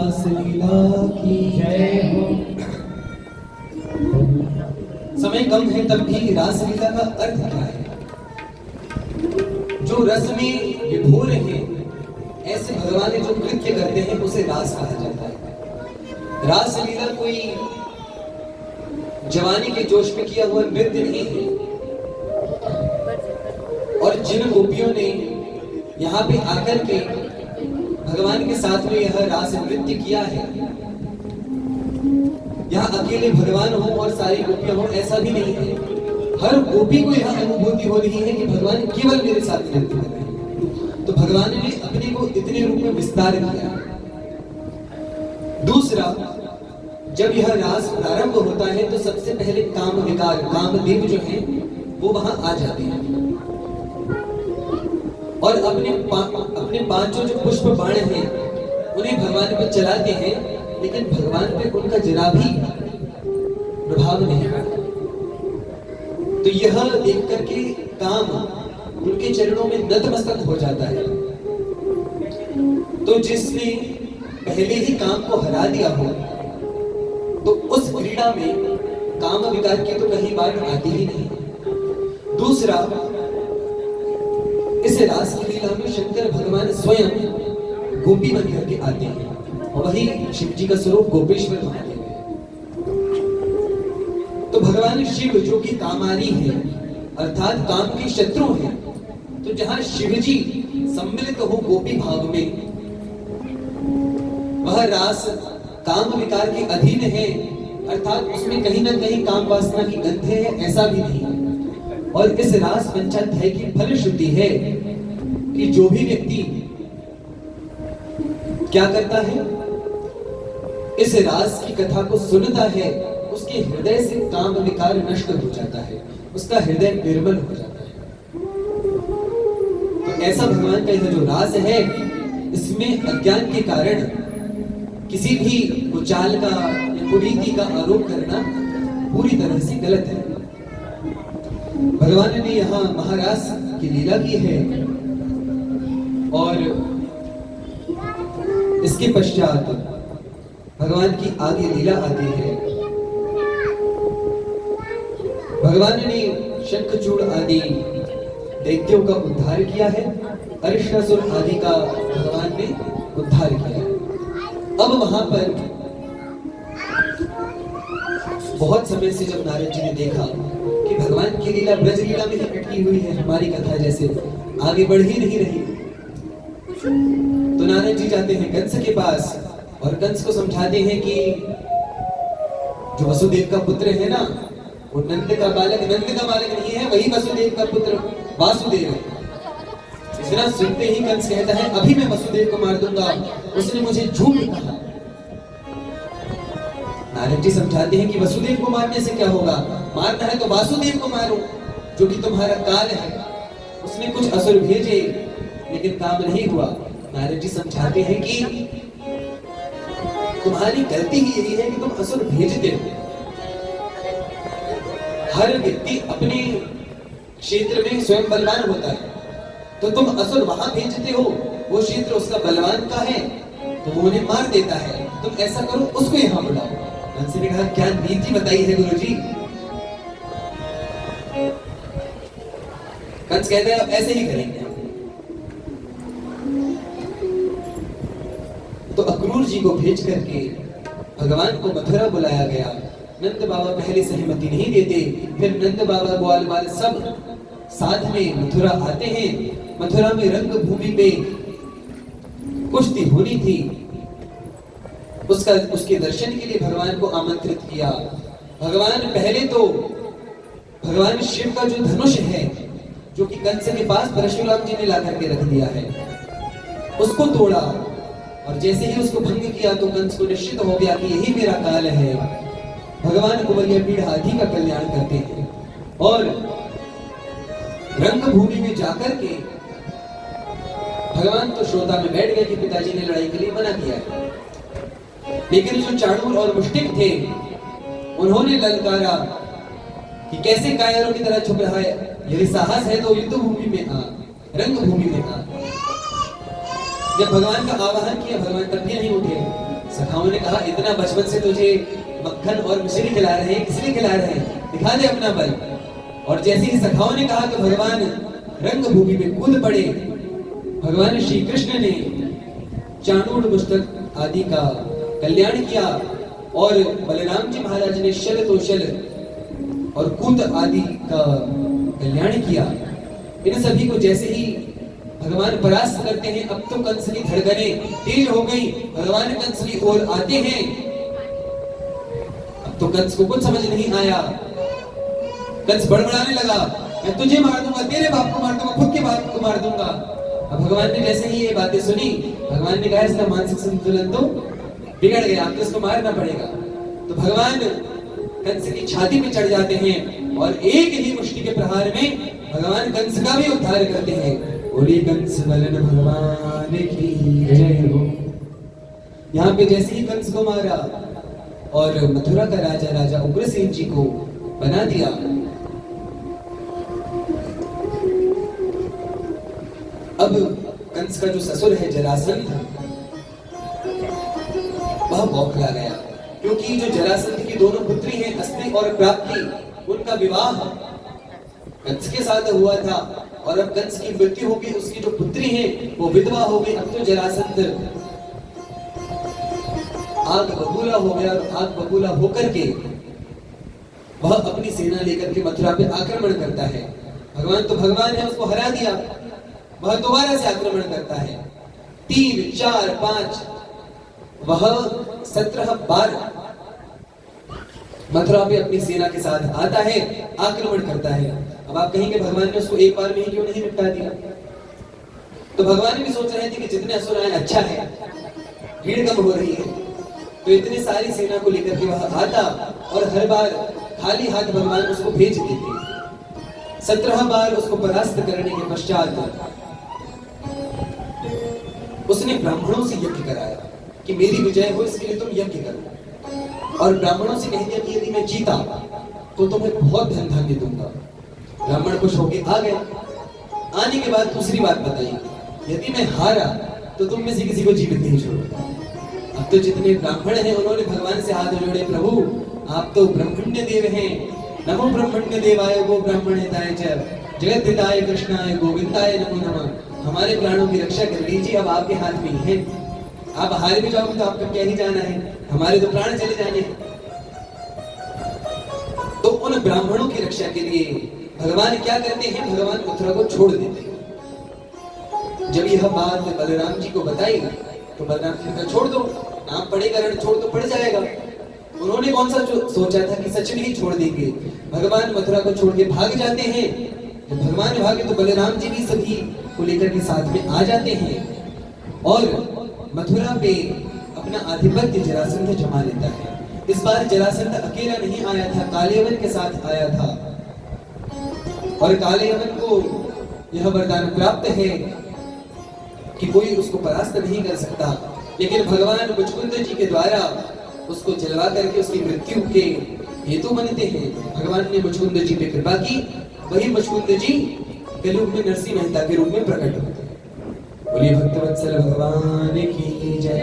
रास लीला की जय हो। समय कम है तब भी रास लीला का अर्थ क्या है? जो रस में विभोर हैं, ऐसे भगवान ने जो कृत्य करते हैं उसे रास कहा जाता है। रास लीला कोई जवानी के जोश में किया हुआ नृत्य नहीं है। और जिन गोपियों ने यहाँ पे आकर के भगवान के साथ में यह रास नृत्य किया है, यहाँ अकेले भगवान हो और सारी गोपियां हो ऐसा भी नहीं है। हर गोपी को यह अनुभूति हो रही है कि भगवान केवल मेरे साथ नृत्य कर रहे हैं। तो भगवान ने अपने को इतने रूप में विस्तार किया। दूसरा, जब यह रास प्रारंभ होता है तो सबसे पहले काम विकार कामदेव जो हैं वो वहां आ जाते हैं और अपने पांचों जो पुष्प बाण हैं उन्हें भगवान पर चलाते हैं, लेकिन भगवान पे उनका जरा भी प्रभाव नहीं पड़ता। तो यह देख करके काम उनके चरणों में नतमस्तक हो जाता है। तो जिसने पहले ही काम को हरा दिया हो तो उस क्रीड़ा में काम विकार की तो कहीं बात आती ही नहीं। दूसरा, इस रास लीला में शंकर भगवान स्वयं गोपी बन करके आते हैं और वही शिव जी का स्वरूप गोपेश्वर महादेव है। तो भगवान शिव जो कि कामारी है अर्थात काम के शत्रु हैं, तो जहां शिव जी सम्मिलित हो गोपी भाव में, वह रास काम विकार के अधीन है अर्थात उसमें कहीं ना कहीं काम वासना की गंध है, ऐसा भी नहीं। और इस रास पंचाध्याय की फलश्रुति है कि जो भी व्यक्ति क्या करता है, इस रास की कथा को सुनता है, उसके हृदय से काम विकार नष्ट हो जाता है, उसका हृदय निर्मल हो जाता है। तो ऐसा भगवान का यह जो रास है, इसमें अज्ञान के कारण किसी भी कुचाल का या कुरीति का आरोप करना पूरी तरह से गलत है। भगवान ने यहाँ महारास की लीला की है और इसके पश्चात भगवान की आगे लीला आती है। भगवान ने शंखचूड़ आदि दैत्यों का उद्धार किया है, अरिष्टासुर आदि का भगवान ने उद्धार किया है। अब वहां पर बहुत समय से जब नारद जी ने देखा कि भगवान की लीला ब्रज लीला में ही अटकी हुई है, हमारी कथा जैसे आगे बढ़ ही नहीं रही, तो नारद जी जाते हैं कंस के पास और कंस को समझाते हैं कि जो वसुदेव का पुत्र है ना, वो नंद का बालक नहीं है, वही वसुदेव का पुत्र वासुदेव है। इतना सुनते ही कंस कहता है अभी मैं वसुदेव को मार दूंगा, उसने मुझे झूठ कहा। नारद जी समझाते हैं कि वसुदेव को मारने से क्या होगा, मारना है तो वासुदेव को मारो जो कि तुम्हारा काल है। उसने कुछ असुर भेजे लेकिन काम नहीं हुआ। नारद जी समझाते हैं कि तुम्हारी गलती ही यही है कि तुम असुर भेजते हो। हर व्यक्ति अपने क्षेत्र में स्वयं बलवान होता है, तो तुम असुर वहां भेजते हो, वो क्षेत्र उसका बलवान का है तो वो उन्हें मार देता है। तुम ऐसा करो, उसको यहाँ बुलाओ। कंस ने कहा क्या नीति बताई है गुरुजी? कंस कहते हैं ऐसे ही करेंगे। तो अक्रूर जी को भेज करके भगवान को मथुरा बुलाया गया। नंद बाबा पहले सहमति नहीं देते, फिर नंद बाबा ग्वाल बाल सब साथ में मथुरा आते हैं। मथुरा में रंग भूमि पे कुश्ती होनी थी, उसके दर्शन के लिए भगवान को आमंत्रित किया। भगवान पहले तो भगवान शिव का जो धनुष है, जो कि कंस के पास परशुराम जी ने ला करके रख दिया है, उसको तोड़ा और जैसे ही उसको भंग किया तो कंस को निश्चित हो गया कि यही मेरा काल है। भगवान कुंवरिया पीढ़ हाथी का कल्याण करते हैं और रंग भूमि में जाकर के भगवान तो श्रोता में बैठ गए कि पिताजी ने लड़ाई के लिए मना किया है। लेकिन जो चाणूर और मुष्टिक थे उन्होंने ललकारा कि कैसे कायरों की तरह छुप रहा है, यदि साहस है तो युद्ध भूमि में आ, रंग भूमि में आ। जब भगवान का आवाहन किया भगवान तब भी नहीं उठे। सखाओं ने कहा इतना बचपन से तुझे मक्खन और मिश्री खिला रहे हैं, किस लिए खिला रहे हैं, दिखा दे अपना बल। और जैसे ही सखाओं ने कहा तो भगवान रंगभूमि में कूद पड़े। भगवान श्री कृष्ण ने चाणूर पुस्तक आदि का कल्याण किया और बलराम जी महाराज ने शल तो शल और कूत आदि का कल्याण किया। इन सभी को जैसे ही भगवान परास्त करते हैं, अब तो कंस की धड़कनें तेज हो गई, भगवान कंस की ओर आते हैं। अब तो कंस को कुछ समझ नहीं आया, कंस बड़बड़ाने लगा, मैं तुझे मार दूंगा, तेरे बाप को मार दूंगा, खुद के बाप को मार दूंगा। अब भगवान ने जैसे ही ये बातें सुनी, भगवान ने कहा इसका मानसिक संतुलन तो बिगड़ गया, अब तो इसको मारना पड़ेगा। तो भगवान कंस की छाती पे चढ़ जाते हैं और एक ही मुष्टि के प्रहार में भगवान कंस का भी उद्धार करते हैं। बोलिए कंस बलन भगवान की जय हो। यहाँ पे जैसे ही कंस को मारा और मथुरा का राजा राजा उग्रसेन जी को बना दिया, अब कंस का जो ससुर है जरासंध, वह बौखला गया, क्योंकि जो जरासंध की दोनों पुत्री हैं अस्ति और प्राप्ति, उनका विवाह कंस के साथ हुआ था और अब कंस की मृत्यु होगी, उसकी जो पुत्री है वो विधवा हो गई। अब तो जरासंध आग बबूला हो गया और आग बबूला होकर के वह अपनी सेना लेकर के मथुरा पे आक्रमण करता है। भगवान तो भगवान है, उसको हरा दिया, वह दोबारा से आक्रमण करता है। 3, 4, 5 वह 17 बार मथुरा पे अपनी सेना के साथ आता है, आक्रमण करता है। अब आप कहेंगे भगवान ने उसको एक बार में ही क्यों नहीं निपटा दिया? तो भगवान भी सोच रहे थे कि जितने असुर आए अच्छा है, भीड़ कम हो रही है, तो इतनी सारी सेना को लेकर के वह आता और हर बार खाली हाथ भगवान उसको भेज देते। 17 बार उसको परास्त करने के पश्चात उसने ब्राह्मणों से यज्ञ कराया कि मेरी विजय हो, इसके लिए तुम यज्ञ करो। और ब्राह्मणों से कह दिया कि यदि मैं जीता तो तुम्हें बहुत धन धान्य दूंगा। ब्राह्मण खुश होके आ गए। आने के बाद दूसरी बात बताई, यदि मैं हारा तो तुम में से किसी को जीवित नहीं छोड़ूंगा। अब तो जितने ब्राह्मण हैं उन्होंने भगवान से हाथ जोड़े, प्रभु आप तो ब्रह्मण्य देव हैं, नमो ब्रह्मण्य देवाय गो ब्राह्मणहिताय च जगत हिताय कृष्णाय गोविंदाय नमो नमः। हमारे प्राणों की रक्षा कर लीजिए, अब आपके हाथ में ही है। आप हार भी जाओगे तो आपका क्या ही जाना है, हमारे तो प्राण चले जाने। तो उन ब्राह्मणों की रक्षा के लिए भगवान क्या करते हैं, भगवान मथुरा को छोड़ देते हैं। जब यह बात बलराम जी को बताई तो बलराम जी ने कहा छोड़ दो, नाम पड़ेगा रण छोड़ तो पड़ जाएगा। उन्होंने कौन सा सोचा था कि सच में ही छोड़ देंगे। भगवान मथुरा को छोड़ के भाग जाते हैं। जब भगवान भागे तो बलराम जी भी सभी को लेकर के साथ में आ जाते हैं और मथुरा पे अपना आधिपत्य जरासंध जमा लेता है। इस बार जरासंध अकेला नहीं आया था, कालयवन के साथ आया था और कालयवन को यह वरदान प्राप्त है कि कोई उसको परास्त नहीं कर सकता। लेकिन भगवान मुचकुंद जी के द्वारा उसको जलवा करके उसकी मृत्यु के हेतु बनते हैं। भगवान ने मुचकुंद जी पे कृपा की, वही मुचकुंद जी कलयुग में नरसिंह मेहता के रूप में प्रकट होते हैं। बोलिए भक्तवत्सल भगवान की जय।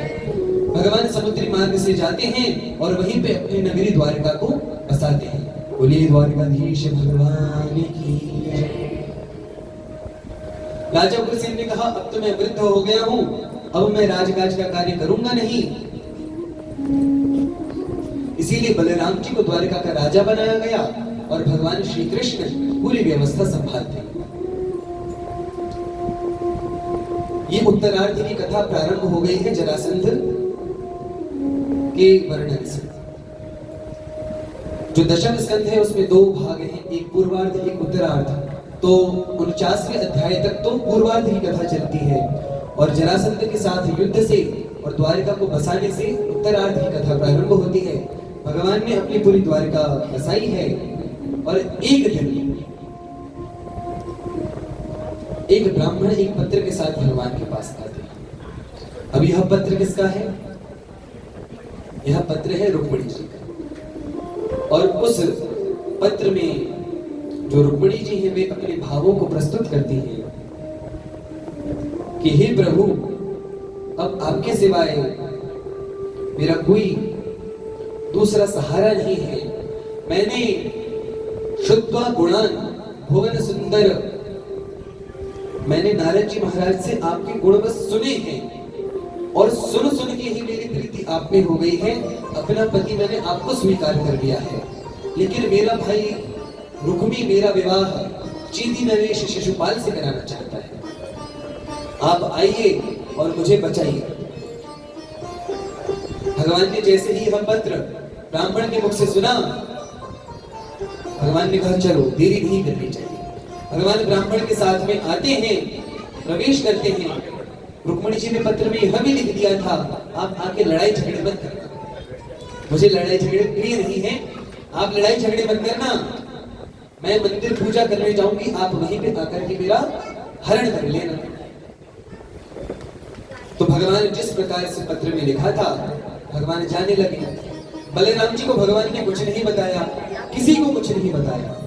भगवान समुद्री मार्ग से जाते हैं और वहीं पे अपनी नगरी द्वारका को बसाते हैं। बोलिए द्वारकाधीश भगवान की जय। राजा उग्रसेन ने कहा अब तो मैं वृद्ध हो गया हूं, अब मैं राजकाज का कार्य करूंगा नहीं, इसीलिए बलराम जी को द्वारका का राजा बनाया गया और भगवान श्री कृष्ण पूरी व्यवस्था संभालते हैं। ये उत्तरार्ध की कथा प्रारंभ हो गई है जरासंध के वर्णन से। जो दशम स्कंध है उसमें 2 भाग हैं, एक पूर्वार्ध एक उत्तरार्ध। तो 49वें अध्याय तक तो पूर्वार्ध की कथा चलती है और जरासंध के साथ युद्ध से और द्वारका को बसाने से उत्तरार्ध की कथा प्रारंभ होती है। भगवान ने अपनी पूरी द्वारका बसाई है और एक दिन एक ब्राह्मण एक पत्र के साथ भगवान के पास आते हैं। अब यह पत्र किसका है? यह पत्र है रुक्मिणी जी का। और उस पत्र में जो रुक्मिणी जी हैं वे अपने भावों को प्रस्तुत करती हैं कि हे प्रभु, अब आपके सिवाय मेरा कोई दूसरा सहारा नहीं है। मैंने शुद्धा गुणान भुवन सुंदर, मैंने नारद जी महाराज से आपके गुण बस सुने हैं और सुन सुन के ही मेरी प्रीति आप में हो गई है। अपना पति मैंने आपको स्वीकार कर लिया है, लेकिन मेरा भाई रुक्मी मेरा विवाह चींटी नरेश शिशुपाल से कराना चाहता है। आप आइए और मुझे बचाइए। भगवान ने जैसे ही यह पत्र ब्राह्मण के मुख से सुना, भगवान ने कहा चलो देरी नहीं करनी चाहिए। भगवान ब्राह्मण के साथ में आते हैं, प्रवेश करते हैं। रुक्मिणी जी ने पत्र में यह भी लिख दिया था, आप आके लड़ाई झगड़े मत करना, मुझे लड़ाई झगड़े प्रिय नहीं है, आप लड़ाई झगड़े मत करना। मैं मंदिर पूजा करने जाऊंगी, आप वहीं पे आकर के मेरा हरण कर लेना। तो भगवान जिस प्रकार से पत्र में लिखा था, भगवान जाने लगे। बलराम जी को भगवान ने कुछ नहीं बताया, किसी को कुछ नहीं बताया।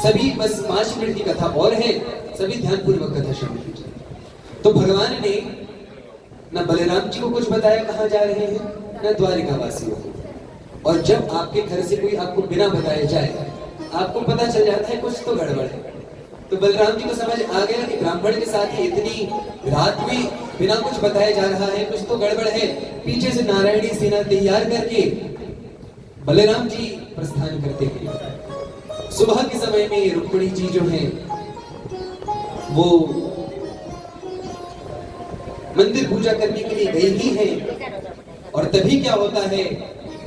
सभी बस 5 मिनट की कथा और है, सभी ध्यानपूर्वक कथा सुन लीजिए। तो भगवान ने न बलराम जी को कुछ बताया कहां जा रहे हैं, न द्वारिका वासियों को। और जब आपके घर से कोई आपको बिना बताए जाए, आपको पता चल जाता है कुछ तो गड़बड़ है। तो बलराम जी को समझ आ गया कि ब्राह्मण के साथ ही इतनी रात में बिना कुछ बताए जा रहा है, कुछ तो गड़बड़ है। पीछे से नारायणी सेना तैयार करके बलराम जी प्रस्थान करते हैं। सुबह के समय में रुक्मिणी जी जो है वो मंदिर पूजा करने के लिए गई ही है। और तभी क्या होता है,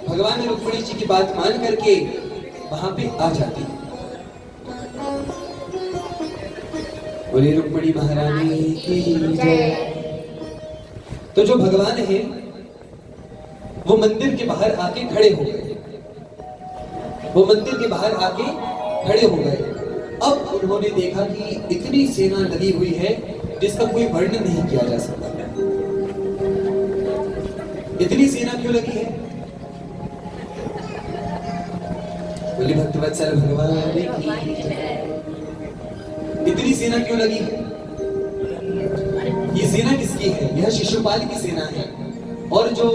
भगवान रुक्मिणी जी की बात मान करके वहां पे आ जाती है। बोले रुक्मिणी महारानी की जय। तो जो भगवान है वो मंदिर के बाहर आके खड़े हो गए, वो मंदिर के बाहर आके खड़े हो गए। अब उन्होंने देखा कि इतनी सेना लगी हुई है जिसका कोई वर्णन नहीं किया जा सकता। इतनी सेना क्यों लगी है? बोले भक्तवत्सल भगवान की इतनी सेना क्यों लगी है? ये सेना किसकी है? यह शिशुपाल की सेना है। और जो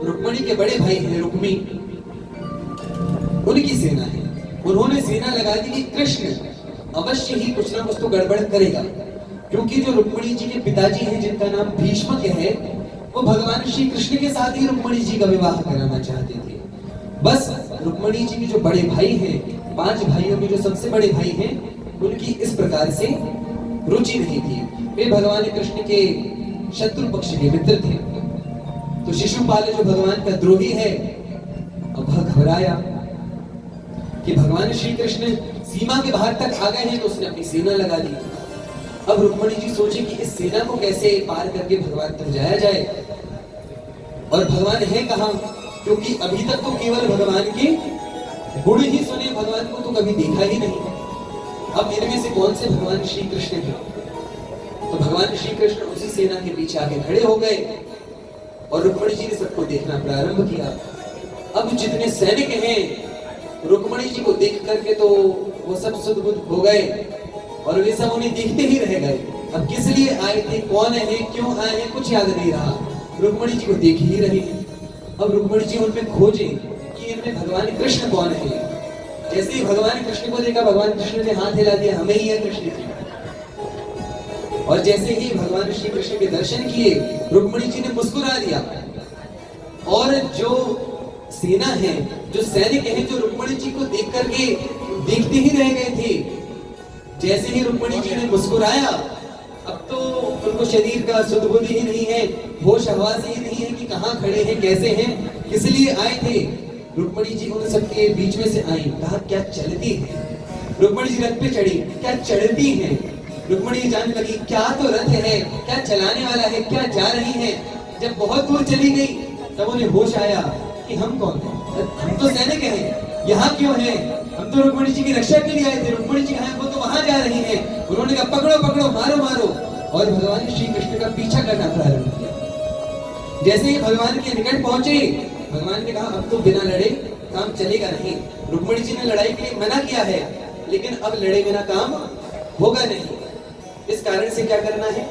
रुक्मिणी के बड़े भाई हैं रुक्मी, उनकी सेना है। उन्होंने सेना लगा दी कि कृष्ण अवश्य ही कुछ ना कुछ तो गड़बड़ करेगा, क्योंकि जो रुक्मिणी जी के पिताजी हैं जिनका नाम भीष्मक है, वो भगवान श्री कृष्ण के साथ ही रुक्मिणी जी का विवाह कराना चाहते थे। बस रुक्मिणी जी के जो बड़े भाई हैं, 5 भाइयों में जो सबसे बड़े भाई हैं, उनकी इस प्रकार से रुचि नहीं थी। वे भगवान कृष्ण के शत्रु पक्ष के मित्र थे। तो शिशुपाल जो भगवान का द्रोही है, अब वह घबराया कि भगवान श्री कृष्ण सीमा के बाहर तक आ गए हैं, तो उसने अपनी सेना लगा दी। अब रुक्मिणी जी सोचे कि इस सेना को कैसे पार करके भगवान तक जाया जाए। और भगवान है कहां, क्योंकि अभी तक तो केवल भगवान के गुण ही सुने, भगवान को तो कभी देखा ही नहीं। अब इनमें से कौन से भगवान श्री कृष्ण हैं? तो भगवान श्री कृष्ण उसी सेना के पीछे आके खड़े हो गए और रुक्मिणी जी ने सबको देखना प्रारंभ किया। अब जितने सैनिक हैं, रुक्मिणी जी को देख करके तो वो सब सुध-बुध हो गए और वे सब उन्हें देखते ही रह गए। अब किस लिए आए थे, कौन है, क्यों आए हैं, कुछ याद नहीं रहा। रुक्मिणी जी को देख ही रहे हैं। अब रुक्मिणी जी उनमें खोजे कि इनमें भगवान कृष्ण कौन है। जैसे ही भगवान कृष्ण को देखा, भगवान कृष्ण ने हाथ हिला दिया, हमें ही है कृष्ण जी। और जैसे ही भगवान श्री कृष्ण के दर्शन किए, रुक्मिणी जी ने मुस्कुरा दिया। और जो सेना है, जो सैनिक हैं, जो रुक्मिणी जी को देख करके देखते ही रह गए थे, जैसे ही रुक्मिणी जी ने मुस्कुराया, अब तो उनको शरीर का सुध-बुध ही नहीं है, होश हवास ही नहीं है कि कहाँ खड़े हैं, कैसे हैं, किस लिए आए थे। रुक्मिणी जी उन सबके बीच में से आई, कहा क्या चलती है। रुक्मिणी जी रथ पे चढ़ी, क्या चढ़ती है। रुक्मिणी जी जानने लगी क्या तो रथ है, क्या चलाने वाला है, क्या जा रही है। जब बहुत दूर चली गई तब उन्हें होश आया कि हम कौन हैं, हम तो सैनिक हैं, यहाँ क्यों हैं, हम तो रुक्मिणी जी की रक्षा के लिए आए थे। रुक्मिणी जी हैं, वो तो वहां जा रही हैं। उन्होंने कहा पकड़ो पकड़ो, मारो मारो, और भगवान श्री कृष्ण का पीछा करना प्रारंभ किया। जैसे ही भगवान के निकट पहुंचे, भगवान ने कहा अब तो बिना लड़े काम चलेगा नहीं। रुक्मिणी जी ने लड़ाई के लिए मना किया है, लेकिन अब लड़े बिना काम होगा नहीं। इस कारण से क्या करना है,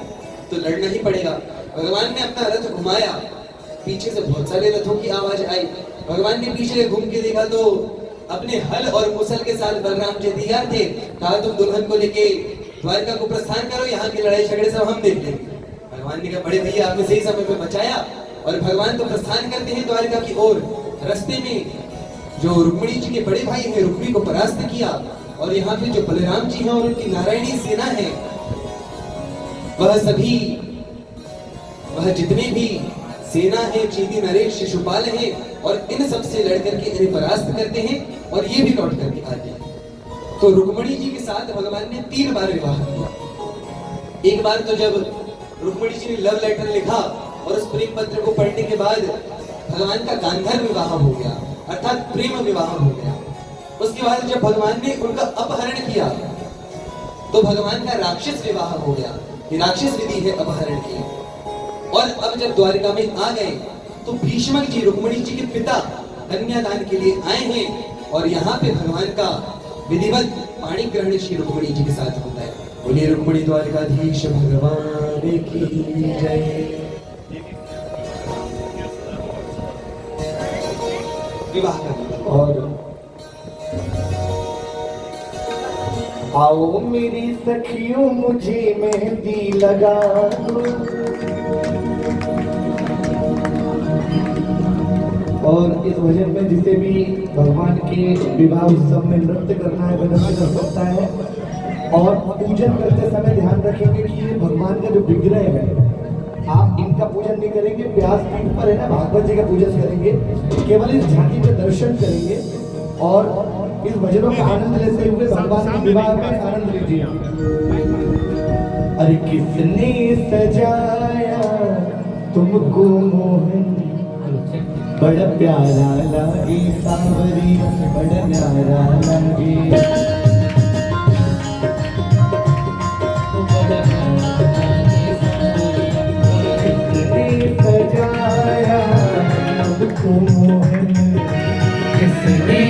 तो लड़ना ही पड़ेगा। भगवान ने अपना रथ घुमाया पीछे से बहुत सारे रथों की आवाज आई। भगवान ने पीछे घूम के देखा तो अपने हल और मुसल के साथ बलराम जी तैयार थे। कहा तुम दुल्हन को लेके द्वारका को प्रस्थान करो, यहाँ की लड़ाई झगड़े सब हम देख लेंगे। भगवान ने कहा बड़े भैया आपने सही समय पे बचाया। और भगवान तो प्रस्थान करते हैं द्वारका की ओर। रास्ते में जो रुक्मिणी जी के बड़े भाई हैं रुक्मी को परास्त किया। और यहाँ पे जो बलराम जी हैं और उनकी नारायणी सेना है, वह जितने भी सेना है, चीती नरेश शिशुपाल है, और इन सब से लड़ करके इन्हें परास्त करते हैं और ये भी लौट करके आते हैं। तो रुक्मिणी जी के साथ भगवान ने 3 बार विवाह किया। एक बार तो जब रुक्मिणी जी ने लव लेटर लिखा और उस प्रेम पत्र को पढ़ने के बाद भगवान का गांधर्व विवाह हो गया, अर्थात प्रेम विवाह हो गया। उसके बाद जब भगवान ने उनका अपहरण किया तो भगवान का राक्षस विवाह हो गया। ये राक्षस विधि है अपहरण की। और अब जब द्वारका में आ गए तो भीष्मक जी रुक्मिणी जी के पिता कन्यादान के लिए आए हैं और यहाँ पे भगवान का विधिवत पाणी ग्रहण श्री रुक्मिणी जी के साथ होता है। बोलिए रुक्मिणी द्वारकाधीश भगवान की जय। विवाह का और आओ मेरी सखियों मुझे मेहंदी लगा दो। और इस भजन में जिसे भी भगवान के विवाह उत्सव में नृत्य करना है वह नृत्य कर सकता है। और पूजन करते समय ध्यान रखेंगे कि ये भगवान का जो विग्रह है, आप इनका पूजन नहीं करेंगे, व्यासपीठ पर है ना भागवत जी का पूजन करेंगे, केवल इस झांकी के दर्शन करेंगे और इस भजनों का आनंद लेते हुए भगवान के विवाह का आनंद लीजिए। अरे किसने सजाया तुमको मोहन, बड़ा प्यारा लागे सांवरी, बड़ा न्यारा लागे। किसने सजाया तुमको मोहन, किसने